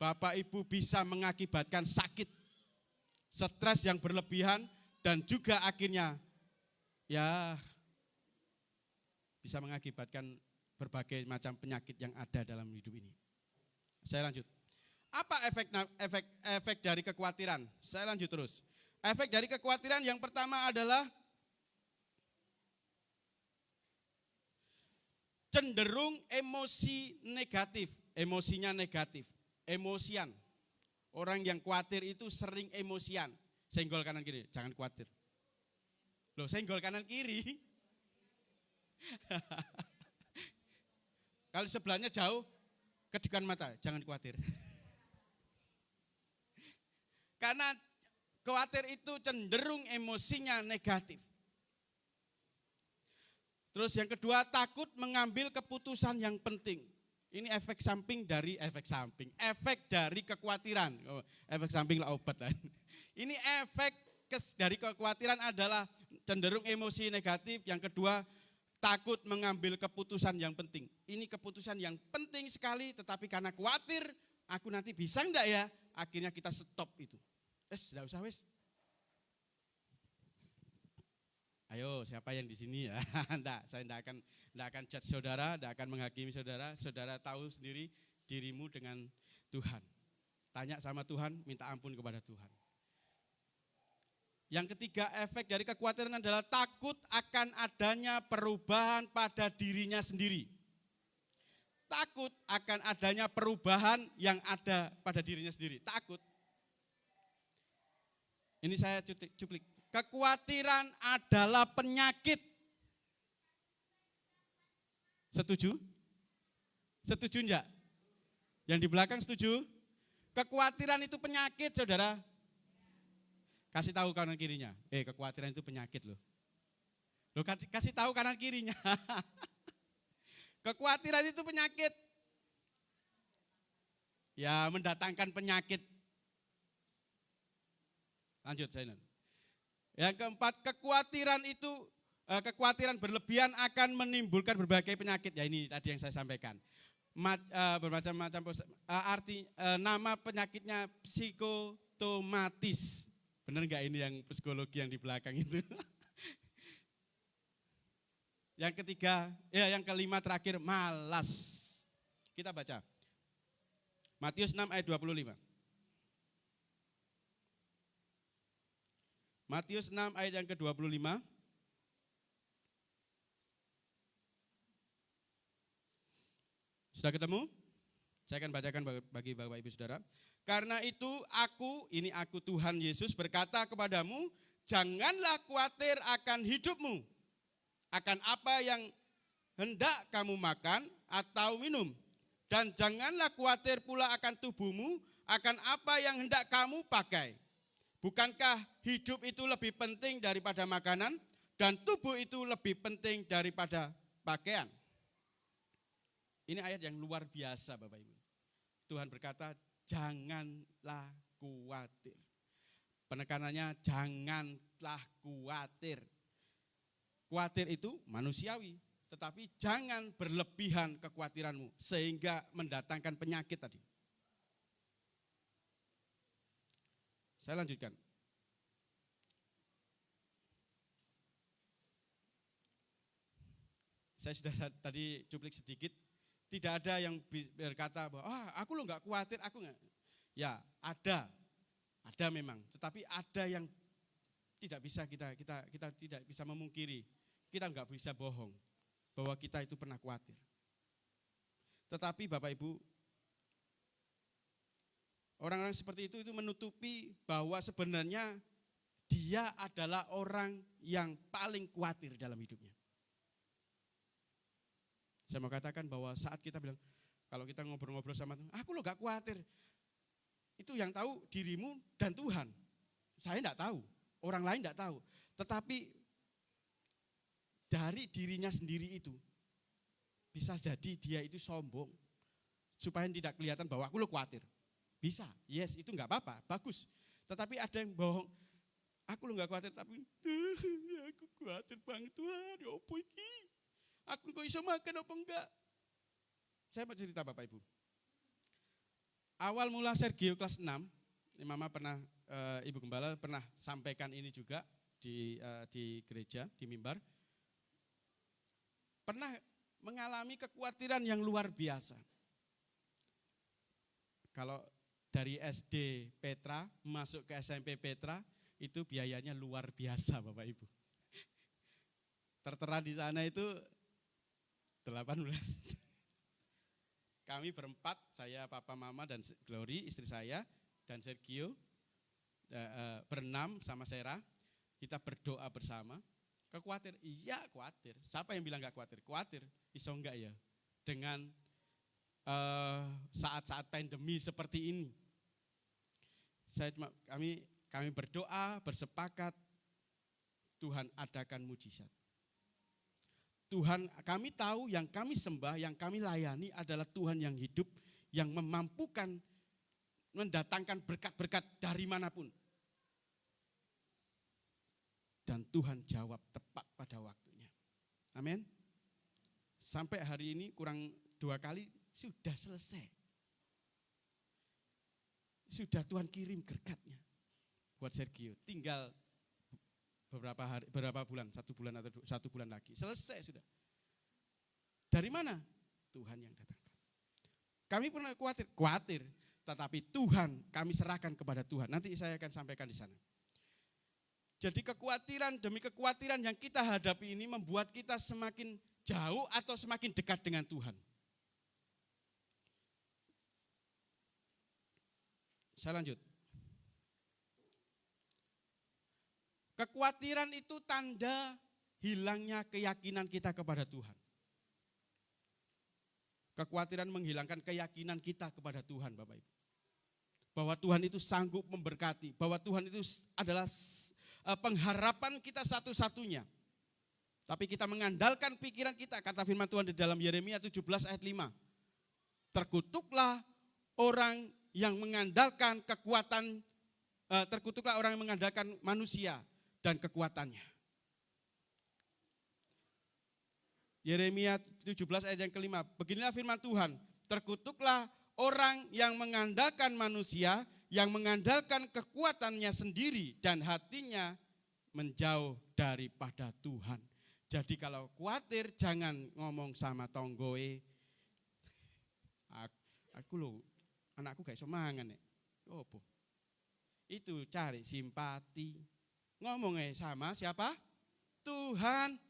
Bapak Ibu bisa mengakibatkan sakit, stres yang berlebihan, dan juga akhirnya ya bisa mengakibatkan berbagai macam penyakit yang ada dalam hidup ini. Saya lanjut. Apa efek dari kekhawatiran? Saya lanjut terus. Efek dari kekhawatiran yang pertama adalah cenderung emosi negatif, emosinya negatif, emosian. Orang yang khawatir itu sering emosian. Senggol kanan kiri, jangan khawatir. Loh, senggol kanan kiri. Kalau sebelahnya jauh, kedikan mata, jangan khawatir. Karena khawatir itu cenderung emosinya negatif. Terus yang kedua, takut mengambil keputusan yang penting. Ini efek dari kekhawatiran. Oh, efek samping lah obat lah. Ini efek dari kekhawatiran adalah cenderung emosi negatif. Yang kedua, takut mengambil keputusan yang penting. Ini keputusan yang penting sekali, tetapi karena khawatir, aku nanti bisa enggak ya? Akhirnya kita stop itu. Enggak usah wes. Ayo, siapa yang di sini ya? Saya enggak akan judge saudara, enggak akan menghakimi saudara. Saudara tahu sendiri dirimu dengan Tuhan. Tanya sama Tuhan, minta ampun kepada Tuhan. Yang ketiga, efek dari kekhawatiran adalah takut akan adanya perubahan pada dirinya sendiri. Takut akan adanya perubahan yang ada pada dirinya sendiri. Takut. Ini saya cuplik. Kekhawatiran adalah penyakit. Setuju? Setuju enggak? Yang di belakang setuju? Kekhawatiran itu penyakit, saudara. Kasih tahu kanan kirinya. Kekhawatiran itu penyakit loh. Kasih tahu kanan kirinya. Kekhawatiran itu penyakit. Ya, mendatangkan penyakit. Lanjut, saya. Yang keempat, kekhawatiran berlebihan akan menimbulkan berbagai penyakit. Ya, ini tadi yang saya sampaikan. Bermacam-macam nama penyakitnya psikotomatis. Benar enggak ini yang psikologi yang di belakang itu? Yang ketiga, yang kelima terakhir, malas. Kita baca. Matius 6 ayat 25. Matius 6 ayat yang ke-25. Sudah ketemu? Saya akan bacakan bagi Bapak Ibu Saudara. Karena itu aku Tuhan Yesus berkata kepadamu, janganlah khawatir akan hidupmu, akan apa yang hendak kamu makan atau minum. Dan janganlah khawatir pula akan tubuhmu, akan apa yang hendak kamu pakai. Bukankah hidup itu lebih penting daripada makanan, dan tubuh itu lebih penting daripada pakaian? Ini ayat yang luar biasa Bapak Ibu. Tuhan berkata, janganlah khawatir. Penekanannya, janganlah khawatir. Khawatir itu manusiawi, tetapi jangan berlebihan kekhawatiranmu, sehingga mendatangkan penyakit tadi. Saya lanjutkan. Saya sudah tadi cuplik sedikit. Tidak ada yang berkata bahwa aku lo enggak khawatir, aku enggak. Ya, ada. Ada memang, tetapi ada yang tidak bisa kita tidak bisa memungkiri. Kita nggak bisa bohong bahwa kita itu pernah khawatir. Tetapi Bapak Ibu, orang-orang seperti itu menutupi bahwa sebenarnya dia adalah orang yang paling khawatir dalam hidupnya. Saya mau katakan bahwa saat kita bilang, kalau kita ngobrol-ngobrol sama Tuhan, aku loh gak khawatir. Itu yang tahu dirimu dan Tuhan. Saya enggak tahu, orang lain enggak tahu. Tetapi dari dirinya sendiri itu, bisa jadi dia itu sombong. Supaya tidak kelihatan bahwa aku loh khawatir. Bisa, yes itu enggak apa-apa, bagus. Tetapi ada yang bohong, aku loh enggak khawatir, tapi aku khawatir banget Tuhan, ya apa ini? Aku kok bisa makan apa enggak? Saya mau cerita Bapak Ibu. Awal mula Sergio kelas 6, Mama pernah, Ibu Gembala pernah sampaikan ini juga di gereja, di mimbar. Pernah mengalami kekhawatiran yang luar biasa. Kalau dari SD Petra masuk ke SMP Petra, itu biayanya luar biasa Bapak Ibu. Tertera di sana itu 18. Kami berempat, saya, Papa, Mama, dan Glory, istri saya, dan Sergio, berenam sama Sarah, kita berdoa bersama. Khawatir? Iya khawatir. Siapa yang bilang gak khawatir? Khawatir, iso enggak ya? Dengan saat-saat pandemi seperti ini. Kami berdoa, bersepakat, Tuhan adakan mujizat. Tuhan, kami tahu yang kami sembah, yang kami layani adalah Tuhan yang hidup, yang memampukan mendatangkan berkat-berkat dari manapun. Dan Tuhan jawab tepat pada waktunya. Amin. Sampai hari ini kurang 2 kali sudah selesai. Sudah Tuhan kirim berkatnya buat Sergio. Tinggal beberapa bulan, 1 bulan atau 1 bulan lagi. Selesai sudah. Dari mana? Tuhan yang datangkan. Kami pernah khawatir, tetapi Tuhan kami serahkan kepada Tuhan. Nanti saya akan sampaikan di sana. Jadi kekhawatiran demi kekhawatiran yang kita hadapi ini membuat kita semakin jauh atau semakin dekat dengan Tuhan. Saya lanjut. Kekhawatiran itu tanda hilangnya keyakinan kita kepada Tuhan. Kekhawatiran menghilangkan keyakinan kita kepada Tuhan, Bapak Ibu. Bahwa Tuhan itu sanggup memberkati, bahwa Tuhan itu adalah pengharapan kita satu-satunya. Tapi kita mengandalkan pikiran kita, kata firman Tuhan di dalam Yeremia 17 ayat 5. Terkutuklah orang yang mengandalkan kekuatan, terkutuklah orang yang mengandalkan manusia dan kekuatannya. Yeremia 17 ayat yang kelima, beginilah firman Tuhan, terkutuklah orang yang mengandalkan manusia, yang mengandalkan kekuatannya sendiri dan hatinya menjauh daripada Tuhan. Jadi kalau khawatir jangan ngomong sama tonggoe, aku loh, anakku gak iso mangan nek. Opo? Itu cari simpati. Ngomongnya sama siapa? Tuhan.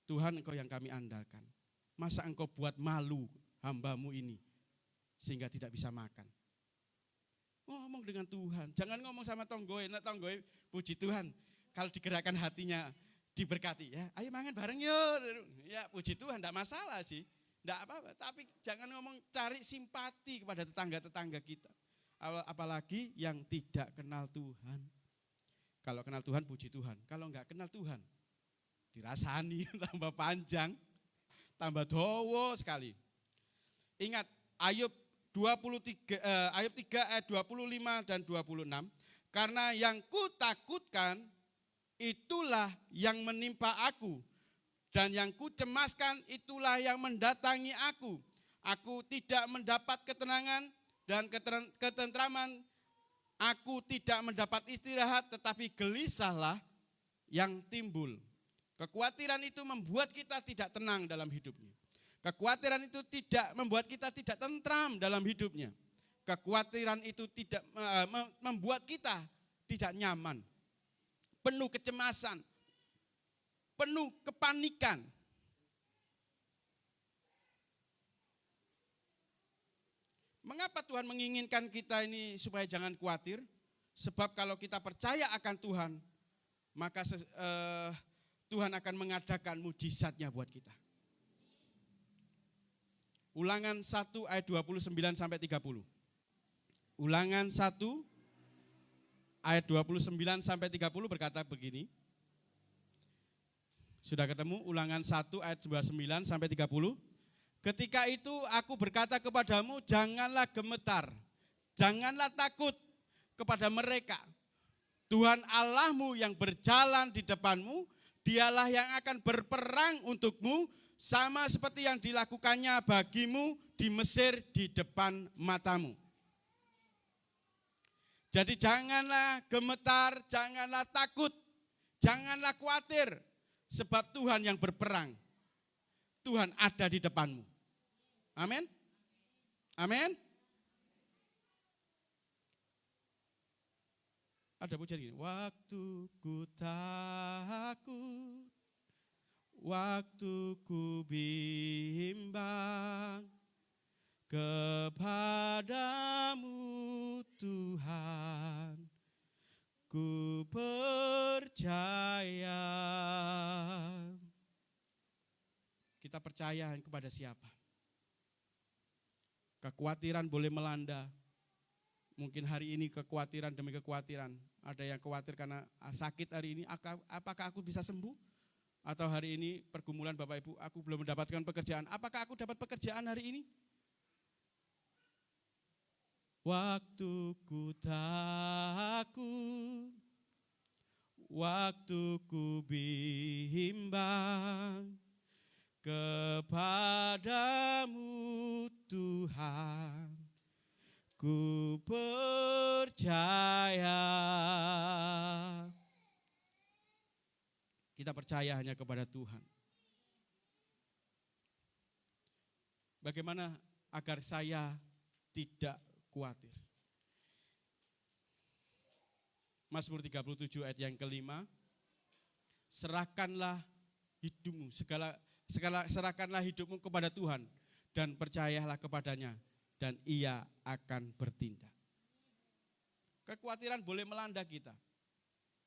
Tuhan engkau yang kami andalkan. Masa engkau buat malu hambamu ini sehingga tidak bisa makan. Ngomong dengan Tuhan, jangan ngomong sama tonggoe. Nah tonggoe puji Tuhan kalau digerakkan hatinya diberkati ya. Ayo mangan bareng yuk. Ya puji Tuhan enggak masalah sih. Enggak apa-apa, tapi jangan ngomong cari simpati kepada tetangga-tetangga kita. Apalagi yang tidak kenal Tuhan. Kalau kenal Tuhan puji Tuhan, kalau enggak kenal Tuhan dirasani tambah panjang, tambah dawa sekali. Ingat Ayub 3 ayat 25 dan 26, karena yang kutakutkan itulah yang menimpa aku, dan yang kucemaskan itulah yang mendatangi aku. Aku tidak mendapat ketenangan dan ketentraman, aku tidak mendapat istirahat, tetapi gelisahlah yang timbul. Kekhawatiran itu membuat kita tidak tenang dalam hidupnya. Kekhawatiran itu tidak membuat kita tidak tentram dalam hidupnya. Kekhawatiran itu tidak membuat kita tidak nyaman, penuh kecemasan, penuh kepanikan. Mengapa Tuhan menginginkan kita ini supaya jangan khawatir? Sebab kalau kita percaya akan Tuhan, maka Tuhan akan mengadakan mujizatnya buat kita. Ulangan 1 ayat 29 sampai 30. Ulangan 1 ayat 29 sampai 30 berkata begini. Sudah ketemu? Ulangan 1 ayat 29 sampai 30. Ketika itu aku berkata kepadamu, janganlah gemetar, janganlah takut kepada mereka. Tuhan Allahmu yang berjalan di depanmu, dialah yang akan berperang untukmu, sama seperti yang dilakukannya bagimu di Mesir di depan matamu. Jadi janganlah gemetar, janganlah takut, janganlah khawatir, sebab Tuhan yang berperang. Tuhan ada di depanmu. Amin. Amin. Ada pujian gini. Waktu ku takut, waktu ku bimbang, kepadamu Tuhan ku percaya. Kita percaya kepada siapa? Kekhawatiran boleh melanda. Mungkin hari ini kekhawatiran demi kekhawatiran. Ada yang khawatir karena sakit hari ini, apakah aku bisa sembuh? Atau hari ini pergumulan Bapak Ibu, aku belum mendapatkan pekerjaan, apakah aku dapat pekerjaan hari ini? Waktu ku takut, waktu ku bimbang, kepadamu Tuhan ku percaya. Kita percaya hanya kepada Tuhan. Bagaimana agar saya tidak khawatir? Mazmur 37 ayat yang kelima. Serahkanlah hidupmu, serahkanlah hidupmu kepada Tuhan dan percayalah kepadanya dan Ia akan bertindak. Kekhawatiran boleh melanda kita.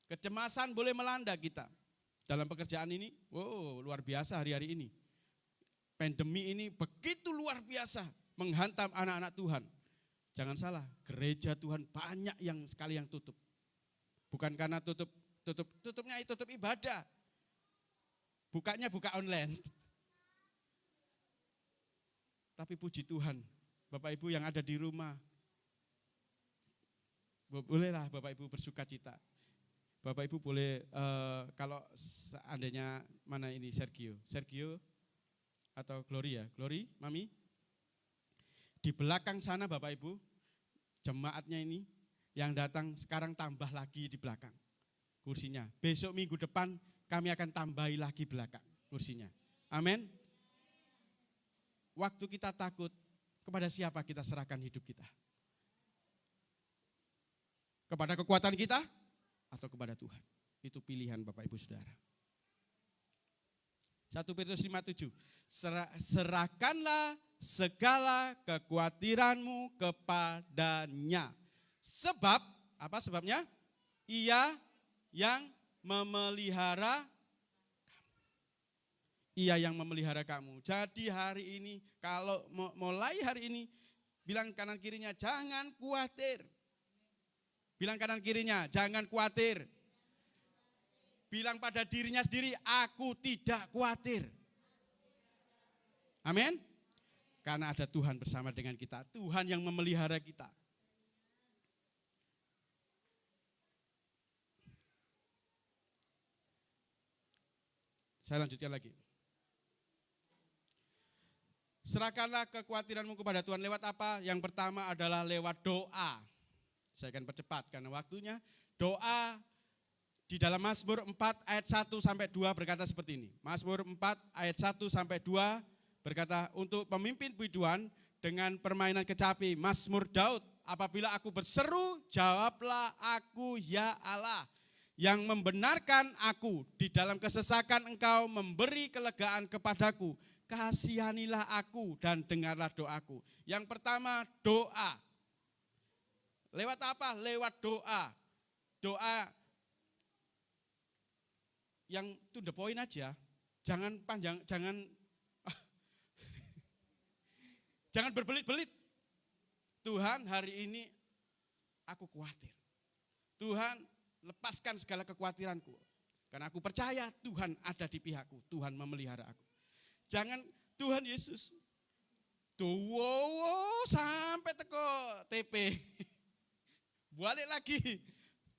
Kecemasan boleh melanda kita. Dalam pekerjaan ini, luar biasa hari-hari ini. Pandemi ini begitu luar biasa menghantam anak-anak Tuhan. Jangan salah, gereja Tuhan banyak yang sekali yang tutup. Bukan karena tutupnya tutup ibadah. Bukanya buka online. Tapi puji Tuhan, Bapak Ibu yang ada di rumah, bolehlah Bapak Ibu bersuka cita. Bapak Ibu boleh, kalau seandainya mana ini Sergio atau Gloria, Mami, di belakang sana Bapak Ibu, jemaatnya ini yang datang sekarang tambah lagi di belakang kursinya. Besok minggu depan kami akan tambahi lagi belakang kursinya. Amin. Waktu kita takut, kepada siapa kita serahkan hidup kita? Kepada kekuatan kita atau kepada Tuhan? Itu pilihan Bapak Ibu Saudara. 1 Petrus 5:7. Serahkanlah segala kekhawatiranmu kepadanya. Sebab, apa sebabnya? Ia yang memelihara kamu. Jadi hari ini, kalau mulai hari ini, bilang kanan kirinya, jangan khawatir. Bilang kanan kirinya, jangan khawatir. Bilang pada dirinya sendiri, aku tidak khawatir. Amin. Karena ada Tuhan bersama dengan kita. Tuhan yang memelihara kita. Saya lanjutkan lagi. Serahkanlah kekhawatiranmu kepada Tuhan lewat apa? Yang pertama adalah lewat doa. Saya akan percepat karena waktunya. Doa di dalam Mazmur 4 ayat 1 sampai 2 berkata seperti ini. Mazmur 4 ayat 1 sampai 2 berkata, untuk pemimpin biduan dengan permainan kecapi, Mazmur Daud, apabila aku berseru, jawablah aku ya Allah, yang membenarkan aku, di dalam kesesakan engkau memberi kelegaan kepadaku, kasihanilah aku dan dengarlah doaku. Yang pertama, doa. Lewat apa? Lewat doa. Doa yang to the point aja, jangan panjang, jangan berbelit-belit. Tuhan, hari ini aku khawatir. Tuhan, lepaskan segala kekhawatiranku. Karena aku percaya Tuhan ada di pihakku, Tuhan memelihara aku. Jangan Tuhan Yesus, sampai teko TP. Balik lagi.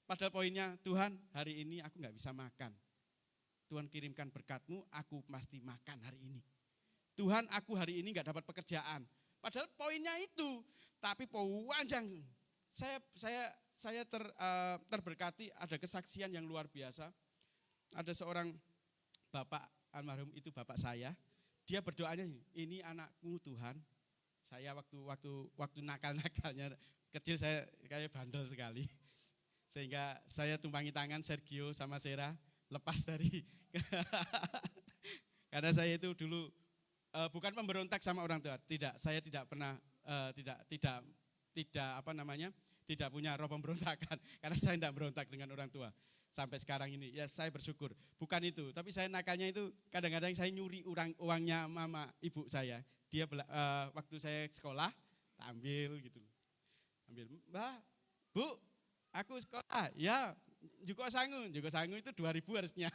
Pada poinnya, Tuhan hari ini aku gak bisa makan. Tuhan kirimkan berkat-Mu, aku pasti makan hari ini. Tuhan, aku hari ini gak dapat pekerjaan. Padahal poinnya itu, tapi panjang. Saya terberkati, ada kesaksian yang luar biasa. Ada seorang bapak almarhum, itu bapak saya. Dia berdoanya, ini anakku Tuhan. Saya waktu nakal-nakalnya kecil, saya kayak bandel sekali. Sehingga saya tumpangi tangan Sergio sama Sera, lepas dari karena saya itu dulu bukan pemberontak sama orang tua, tidak, saya tidak pernah tidak punya roh pemberontakan, karena saya tidak berontak dengan orang tua sampai sekarang ini. Ya saya bersyukur, bukan itu, tapi saya nakalnya itu kadang-kadang saya nyuri uangnya mama ibu saya. Dia waktu saya sekolah, ambil gitu, Mbak, Bu, aku sekolah, ya. Juga sangu itu 2.000 harusnya.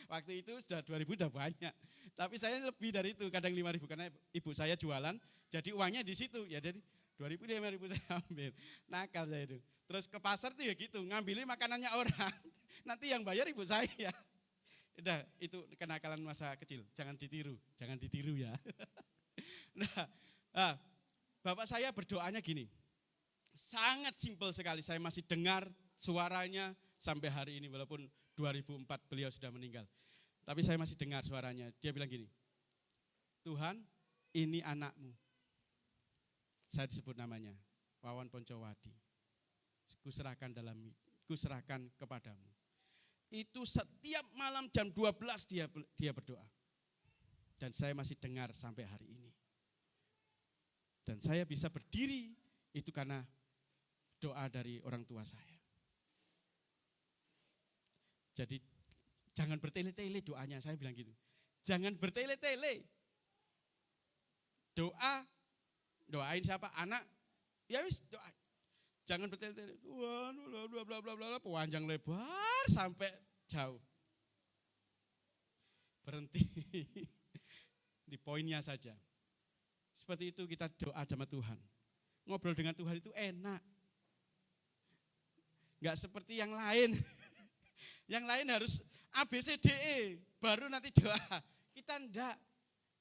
Waktu itu sudah 2.000 udah banyak. Tapi saya lebih dari itu, kadang 5.000 karena ibu saya jualan, jadi uangnya di situ. Ya jadi 2.000, 5.000 saya ambil. Nakal saya itu. Terus ke pasar tuh ya gitu, ngambilin makanannya orang. Nanti yang bayar ibu saya. Udah, itu kenakalan masa kecil. Jangan ditiru ya. Nah, bapak saya berdoanya gini. Sangat simpel sekali, saya masih dengar suaranya sampai hari ini, walaupun 2004 beliau sudah meninggal. Tapi saya masih dengar suaranya. Dia bilang gini, Tuhan, ini anakmu. Saya disebut namanya, Wawan Poncowadi. Kuserahkan kepadamu. Itu setiap malam jam 12 dia berdoa. Dan saya masih dengar sampai hari ini. Dan saya bisa berdiri, itu karena doa dari orang tua saya. Jadi jangan bertele-tele doanya, saya bilang gitu. Jangan bertele-tele. Doain siapa? Anak. Ya wis, doa. Jangan bertele-tele. Tuhan, bla bla bla, panjang lebar sampai jauh. Berhenti di poinnya saja. Seperti itu kita doa sama Tuhan. Ngobrol dengan Tuhan itu enak. Enggak seperti yang lain. Yang lain harus ABCDE baru nanti doa. Kita enggak.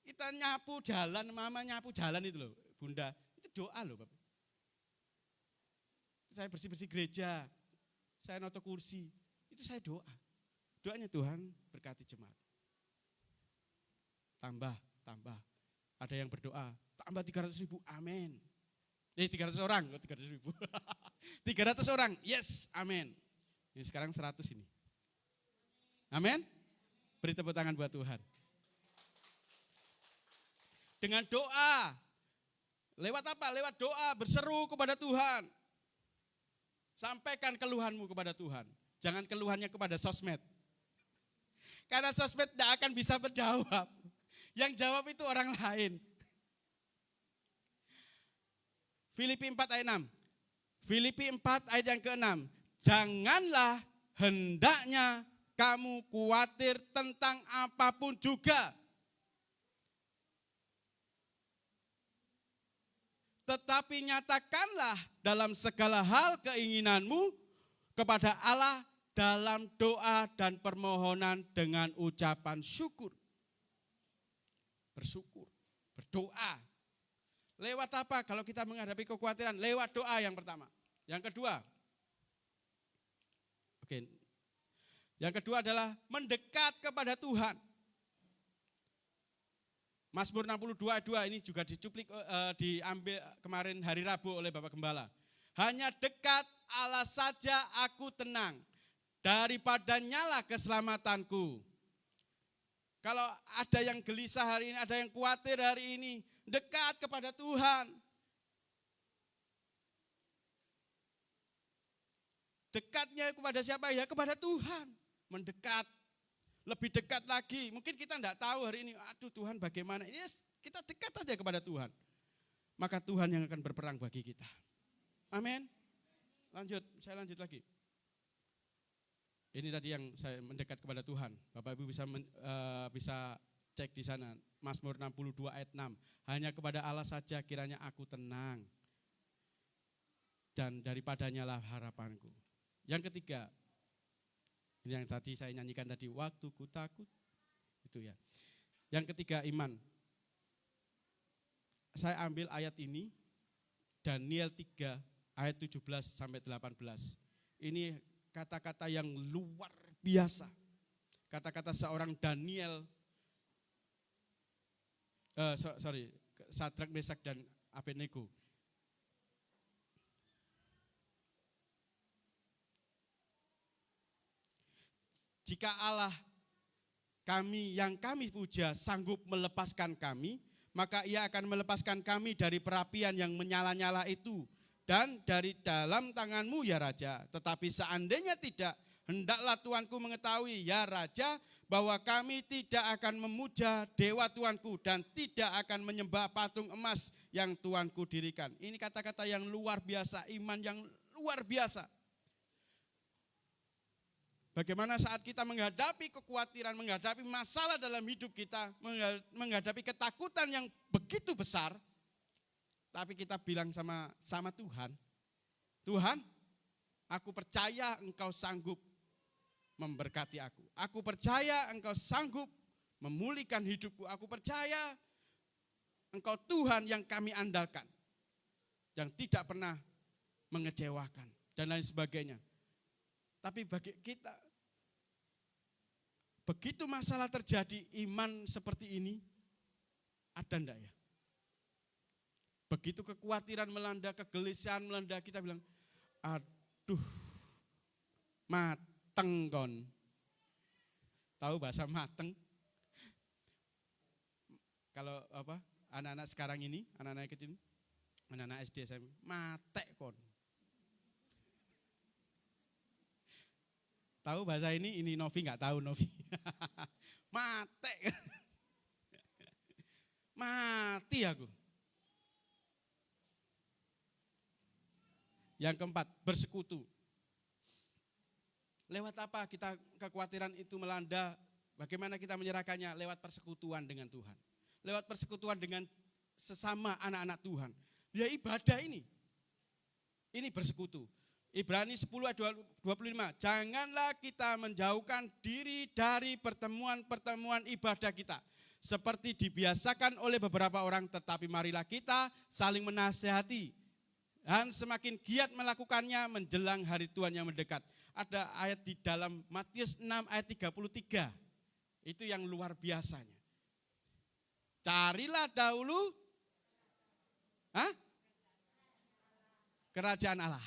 Kita nyapu jalan, mama nyapu jalan itu loh, Bunda. Itu doa loh, Bapak. Saya bersih-bersih gereja. Saya noto kursi. Itu saya doa. Doanya Tuhan berkati jemaat. Tambah. Ada yang berdoa, tambah 300.000, amin. 300 orang, 300.000. 300 orang, yes, amin. Ini sekarang 100 ini. Amin. Beri tepuk tangan buat Tuhan. Dengan doa. Lewat apa? Lewat doa, berseru kepada Tuhan. Sampaikan keluhanmu kepada Tuhan. Jangan keluhannya kepada sosmed. Karena sosmed tidak akan bisa menjawab. Yang jawab itu orang lain. Filipi 4 ayat 6. Filipi 4 ayat yang ke-6. Janganlah hendaknya kamu khawatir tentang apapun juga. Tetapi nyatakanlah dalam segala hal keinginanmu kepada Allah dalam doa dan permohonan dengan ucapan syukur. Bersyukur, berdoa. Lewat apa kalau kita menghadapi kekhawatiran? Lewat doa yang pertama. Yang kedua, yang kedua adalah mendekat kepada Tuhan. Mazmur 62 ayat 2 ini juga diambil kemarin hari Rabu oleh Bapak Gembala. Hanya dekat Allah saja aku tenang, daripadanya lah keselamatanku. Kalau ada yang gelisah hari ini, ada yang khawatir hari ini, dekat kepada Tuhan. Dekatnya kepada siapa? Ya kepada Tuhan. Mendekat, lebih dekat lagi. Mungkin kita tidak tahu hari ini, aduh Tuhan bagaimana. Yes, kita dekat saja kepada Tuhan. Maka Tuhan yang akan berperang bagi kita. Amin. Saya lanjut lagi. Ini tadi yang saya mendekat kepada Tuhan. Bapak Ibu bisa cek di sana. Mazmur 62 ayat 6. Hanya kepada Allah saja kiranya aku tenang. Dan daripadanya lah harapanku. Yang ketiga, ini yang tadi saya nyanyikan tadi, waktu ku takut, itu ya. Yang ketiga, iman. Saya ambil ayat ini, Daniel 3 ayat 17 sampai 18. Ini kata-kata yang luar biasa. Kata-kata seorang Daniel, Sadrak, Mesak, dan Abednego. Jika Allah kami yang kami puja sanggup melepaskan kami, maka ia akan melepaskan kami dari perapian yang menyala-nyala itu dan dari dalam tanganmu ya Raja. Tetapi seandainya tidak, hendaklah Tuanku mengetahui ya Raja, bahwa kami tidak akan memuja dewa Tuanku dan tidak akan menyembah patung emas yang Tuanku dirikan. Ini kata-kata yang luar biasa, iman yang luar biasa. Bagaimana saat kita menghadapi kekhawatiran, menghadapi masalah dalam hidup kita, menghadapi ketakutan yang begitu besar, tapi kita bilang sama Tuhan, Tuhan, aku percaya Engkau sanggup memberkati aku. Aku percaya Engkau sanggup memulihkan hidupku. Aku percaya Engkau Tuhan yang kami andalkan, yang tidak pernah mengecewakan, dan lain sebagainya. Tapi bagi kita, begitu masalah terjadi, iman seperti ini, ada enggak ya? Begitu kekhawatiran melanda, kegelisahan melanda, kita bilang, aduh, mateng kon. Tahu bahasa mateng? Kalau anak-anak sekarang ini, anak-anak kecil, anak-anak SD, SMP, matek kon. Tahu bahasa ini Novi nggak tahu Novi. Mati. Mati aku. Yang keempat, bersekutu. Lewat apa kita kekhawatiran itu melanda? Bagaimana kita menyerahkannya? Lewat persekutuan dengan Tuhan. Lewat persekutuan dengan sesama anak-anak Tuhan. Ya ibadah ini. Ini bersekutu. Ibrani 10 ayat 25, janganlah kita menjauhkan diri dari pertemuan-pertemuan ibadah kita. Seperti dibiasakan oleh beberapa orang, tetapi marilah kita saling menasihati. Dan semakin giat melakukannya menjelang hari Tuhan yang mendekat. Ada ayat di dalam Matius 6 ayat 33, itu yang luar biasanya. Carilah dahulu kerajaan Allah.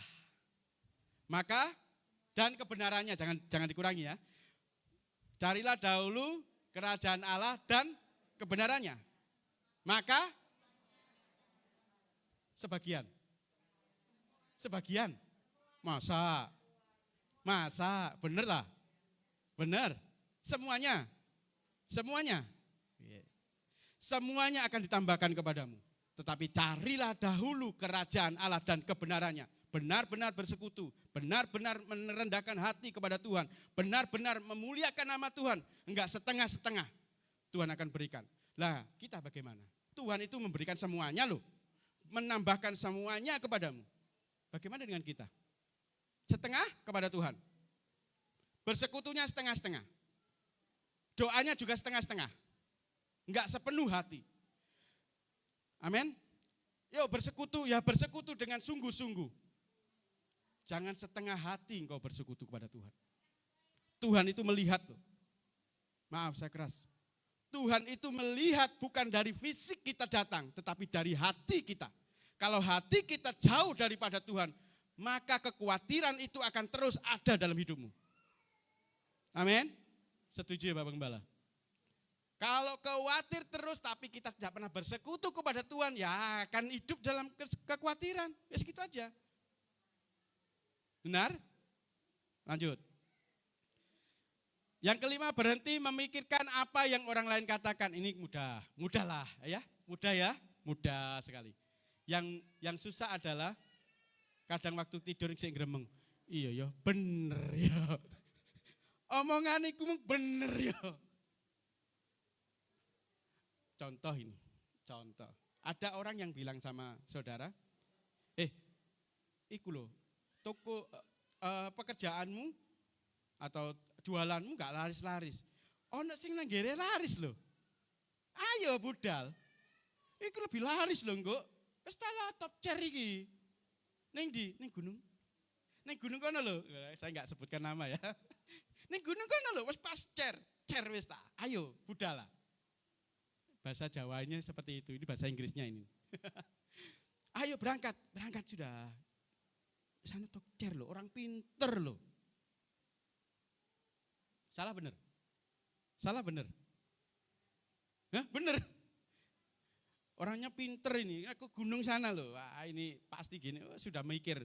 Maka dan kebenarannya, jangan dikurangi ya. Carilah dahulu kerajaan Allah dan kebenarannya. Maka sebagian. Masa bener lah. Bener. Semuanya. Semuanya akan ditambahkan kepadamu. Tetapi carilah dahulu kerajaan Allah dan kebenarannya. Benar-benar bersekutu, benar-benar merendahkan hati kepada Tuhan, benar-benar memuliakan nama Tuhan, enggak setengah-setengah, Tuhan akan berikan. Lah kita bagaimana? Tuhan itu memberikan semuanya loh, menambahkan semuanya kepadamu. Bagaimana dengan kita? Setengah kepada Tuhan, bersekutunya setengah-setengah, doanya juga setengah-setengah, enggak sepenuh hati. Amin. Yuk bersekutu, ya bersekutu dengan sungguh-sungguh. Jangan setengah hati engkau bersekutu kepada Tuhan. Tuhan itu melihat loh. Maaf saya keras. Tuhan itu melihat bukan dari fisik kita datang, tetapi dari hati kita. Kalau hati kita jauh daripada Tuhan, maka kekhawatiran itu akan terus ada dalam hidupmu. Amin? Setuju ya Bapak Gembala? Kalau khawatir terus tapi kita tidak pernah bersekutu kepada Tuhan, ya akan hidup dalam kekhawatiran. Ya segitu aja. Benar? Lanjut. Yang kelima, berhenti memikirkan apa yang orang lain katakan. Ini mudah, mudahlah ya, mudah ya, mudah sekali. Yang susah adalah kadang waktu tidur sing gremeng. Iya ya, bener ya. Omongan iku bener ya. Contoh ini, contoh. Ada orang yang bilang sama saudara, iku loh, toko pekerjaanmu atau jualanmu gak laris-laris. Ono sing nang ngere laris loh. Ayo budal. Iku lebih laris loh engko. Wis tala top chair iki. Ning ndi? Ning gunung. Ning gunung kono lho. Saya enggak sebutkan nama ya. Ning gunung kono lho wis pas chair. Chair wis ta. Ayo budal lah. Bahasa Jawanya seperti itu. Ini bahasa Inggrisnya ini. Ayo berangkat sudah. Sana top chair loh, orang pinter loh. Salah bener? Salah bener? Hah, bener? Orangnya pinter ini, aku gunung sana loh. Wah ini pasti gini, sudah mikir.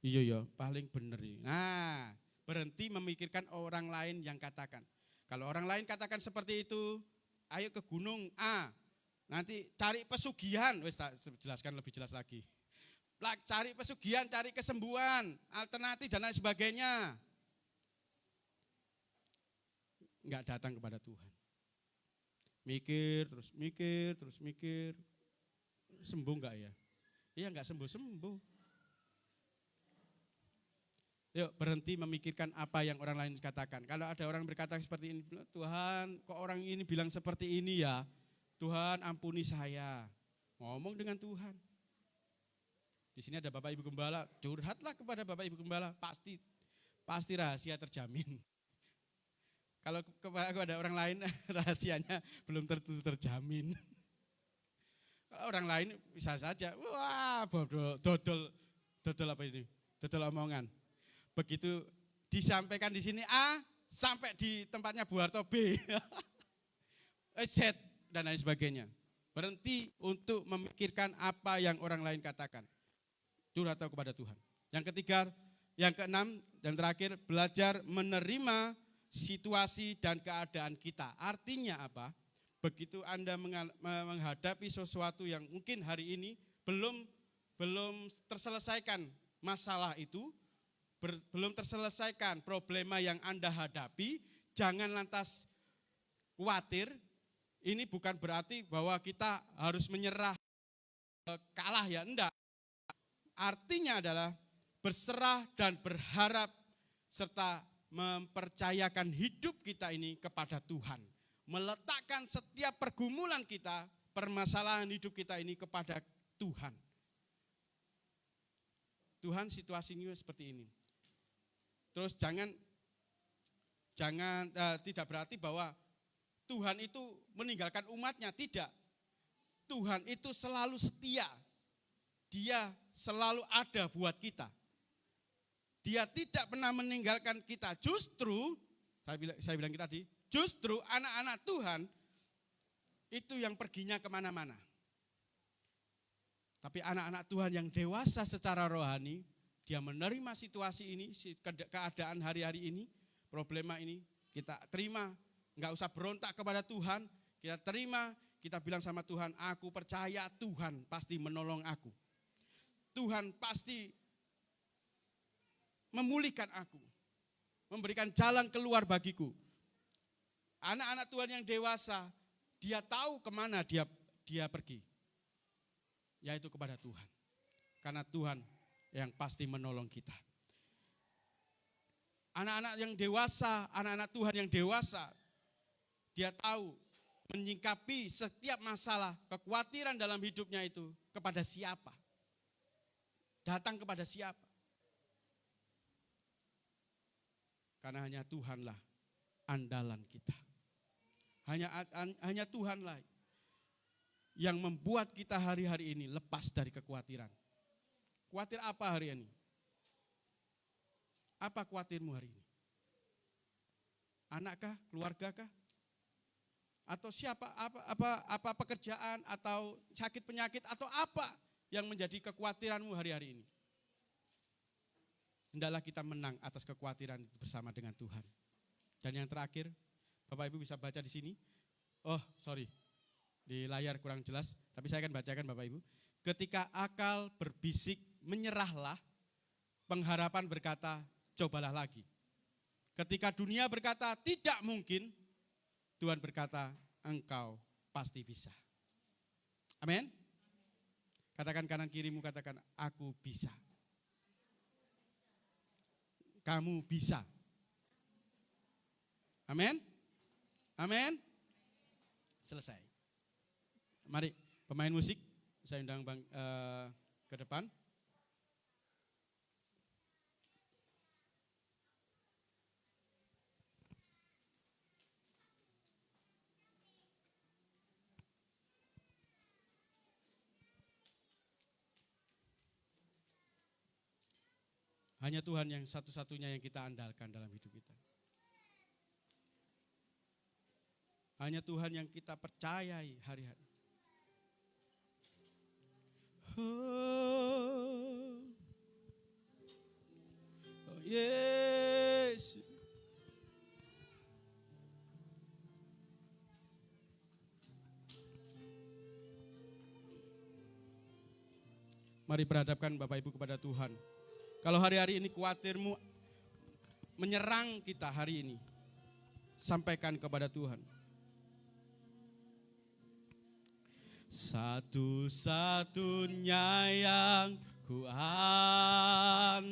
Iya ya, paling bener ini. Nah, berhenti memikirkan orang lain yang katakan. Kalau orang lain katakan seperti itu, ayo ke gunung A. Nanti cari pesugihan, wes jelaskan lebih jelas lagi. Cari pesugihan, cari kesembuhan, alternatif dan lain sebagainya. Enggak datang kepada Tuhan. Mikir, terus mikir. Sembuh enggak ya? Iya enggak sembuh. Yuk berhenti memikirkan apa yang orang lain katakan. Kalau ada orang berkata seperti ini, Tuhan kok orang ini bilang seperti ini ya? Tuhan ampuni saya. Ngomong dengan Tuhan. Di sini ada Bapak Ibu Gembala, curhatlah kepada Bapak Ibu Gembala, pasti rahasia terjamin. Kalau kepada orang lain rahasianya belum tentu terjamin. Kalau orang lain bisa saja, wah bodoh, dodol apa ini? Dodol omongan. Begitu disampaikan di sini A, sampai di tempatnya Bu Harto B. Z dan lain sebagainya. Berhenti untuk memikirkan apa yang orang lain katakan. Curhat kepada Tuhan. Yang ketiga, yang keenam dan terakhir, belajar menerima situasi dan keadaan kita. Artinya apa? Begitu Anda menghadapi sesuatu yang mungkin hari ini belum terselesaikan masalah itu, belum terselesaikan problema yang Anda hadapi, jangan lantas khawatir. Ini bukan berarti bahwa kita harus menyerah, kalah ya, enggak. Artinya adalah berserah dan berharap serta mempercayakan hidup kita ini kepada Tuhan. Meletakkan setiap pergumulan kita, permasalahan hidup kita ini kepada Tuhan. Tuhan situasinya seperti ini. Terus tidak berarti bahwa Tuhan itu meninggalkan umatnya, tidak. Tuhan itu selalu setia. Dia selalu ada buat kita. Dia tidak pernah meninggalkan kita. Justru, saya bilang tadi, justru anak-anak Tuhan itu yang perginya kemana-mana. Tapi anak-anak Tuhan yang dewasa secara rohani, dia menerima situasi ini, keadaan hari-hari ini, problema ini, kita terima. Enggak usah berontak kepada Tuhan, kita terima, kita bilang sama Tuhan, aku percaya Tuhan pasti menolong aku. Tuhan pasti memulihkan aku, memberikan jalan keluar bagiku. Anak-anak Tuhan yang dewasa, dia tahu kemana dia pergi, yaitu kepada Tuhan. Karena Tuhan yang pasti menolong kita. Anak-anak yang dewasa, anak-anak Tuhan yang dewasa, dia tahu menyingkapi setiap masalah, kekhawatiran dalam hidupnya itu kepada siapa. Datang kepada siapa. Karena hanya Tuhanlah andalan kita. Hanya Tuhanlah yang membuat kita hari-hari ini lepas dari kekhawatiran. Khawatir apa hari ini? Apa khawatirmu hari ini? Anakkah, keluargakah? Atau siapa, apa pekerjaan atau sakit penyakit atau apa yang menjadi kekhawatiranmu hari-hari ini? Hendaklah kita menang atas kekhawatiran itu bersama dengan Tuhan. Dan yang terakhir, Bapak Ibu bisa baca di sini. Oh, sorry. Di layar kurang jelas, tapi saya akan bacakan Bapak Ibu. Ketika akal berbisik, menyerahlah, pengharapan berkata, cobalah lagi. Ketika dunia berkata, tidak mungkin, Tuhan berkata, engkau pasti bisa. Amin. Katakan kanan kirimu, katakan, aku bisa. Kamu bisa. Amin. Amin. Selesai. Mari pemain musik, saya undang ke depan. Hanya Tuhan yang satu-satunya yang kita andalkan dalam hidup kita. Hanya Tuhan yang kita percayai hari-hari. Oh Yesus. Mari berhadapkan Bapak Ibu kepada Tuhan. Kalau hari-hari ini khawatirmu menyerang kita hari ini, sampaikan kepada Tuhan. Satu-satunya yang ku andalkan,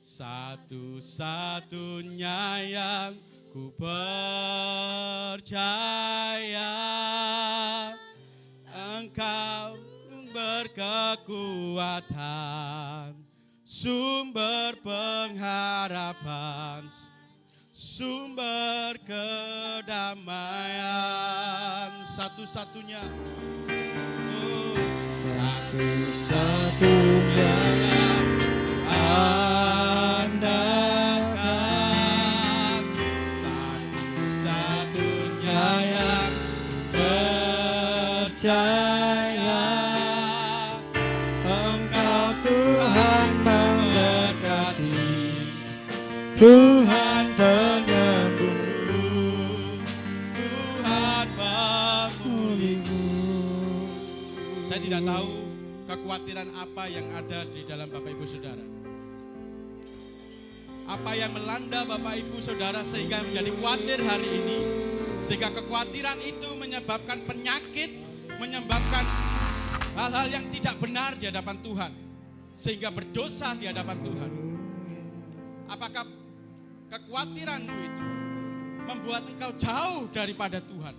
satu-satunya yang ku percaya, Engkau berkekuatan, sumber pengharapan, sumber kedamaian, satu-satunya, satu-satunya yang andalkan, satu-satunya yang percaya. Tuhan penyembuh, Tuhan pemulihmu. Saya tidak tahu kekhawatiran apa yang ada di dalam Bapak Ibu Saudara. Apa yang melanda Bapak Ibu Saudara sehingga menjadi khawatir hari ini. Sehingga kekhawatiran itu menyebabkan penyakit, menyebabkan hal-hal yang tidak benar di hadapan Tuhan. Sehingga berdosa di hadapan Tuhan. Apakah kekhawatiranmu itu membuat engkau jauh daripada Tuhan?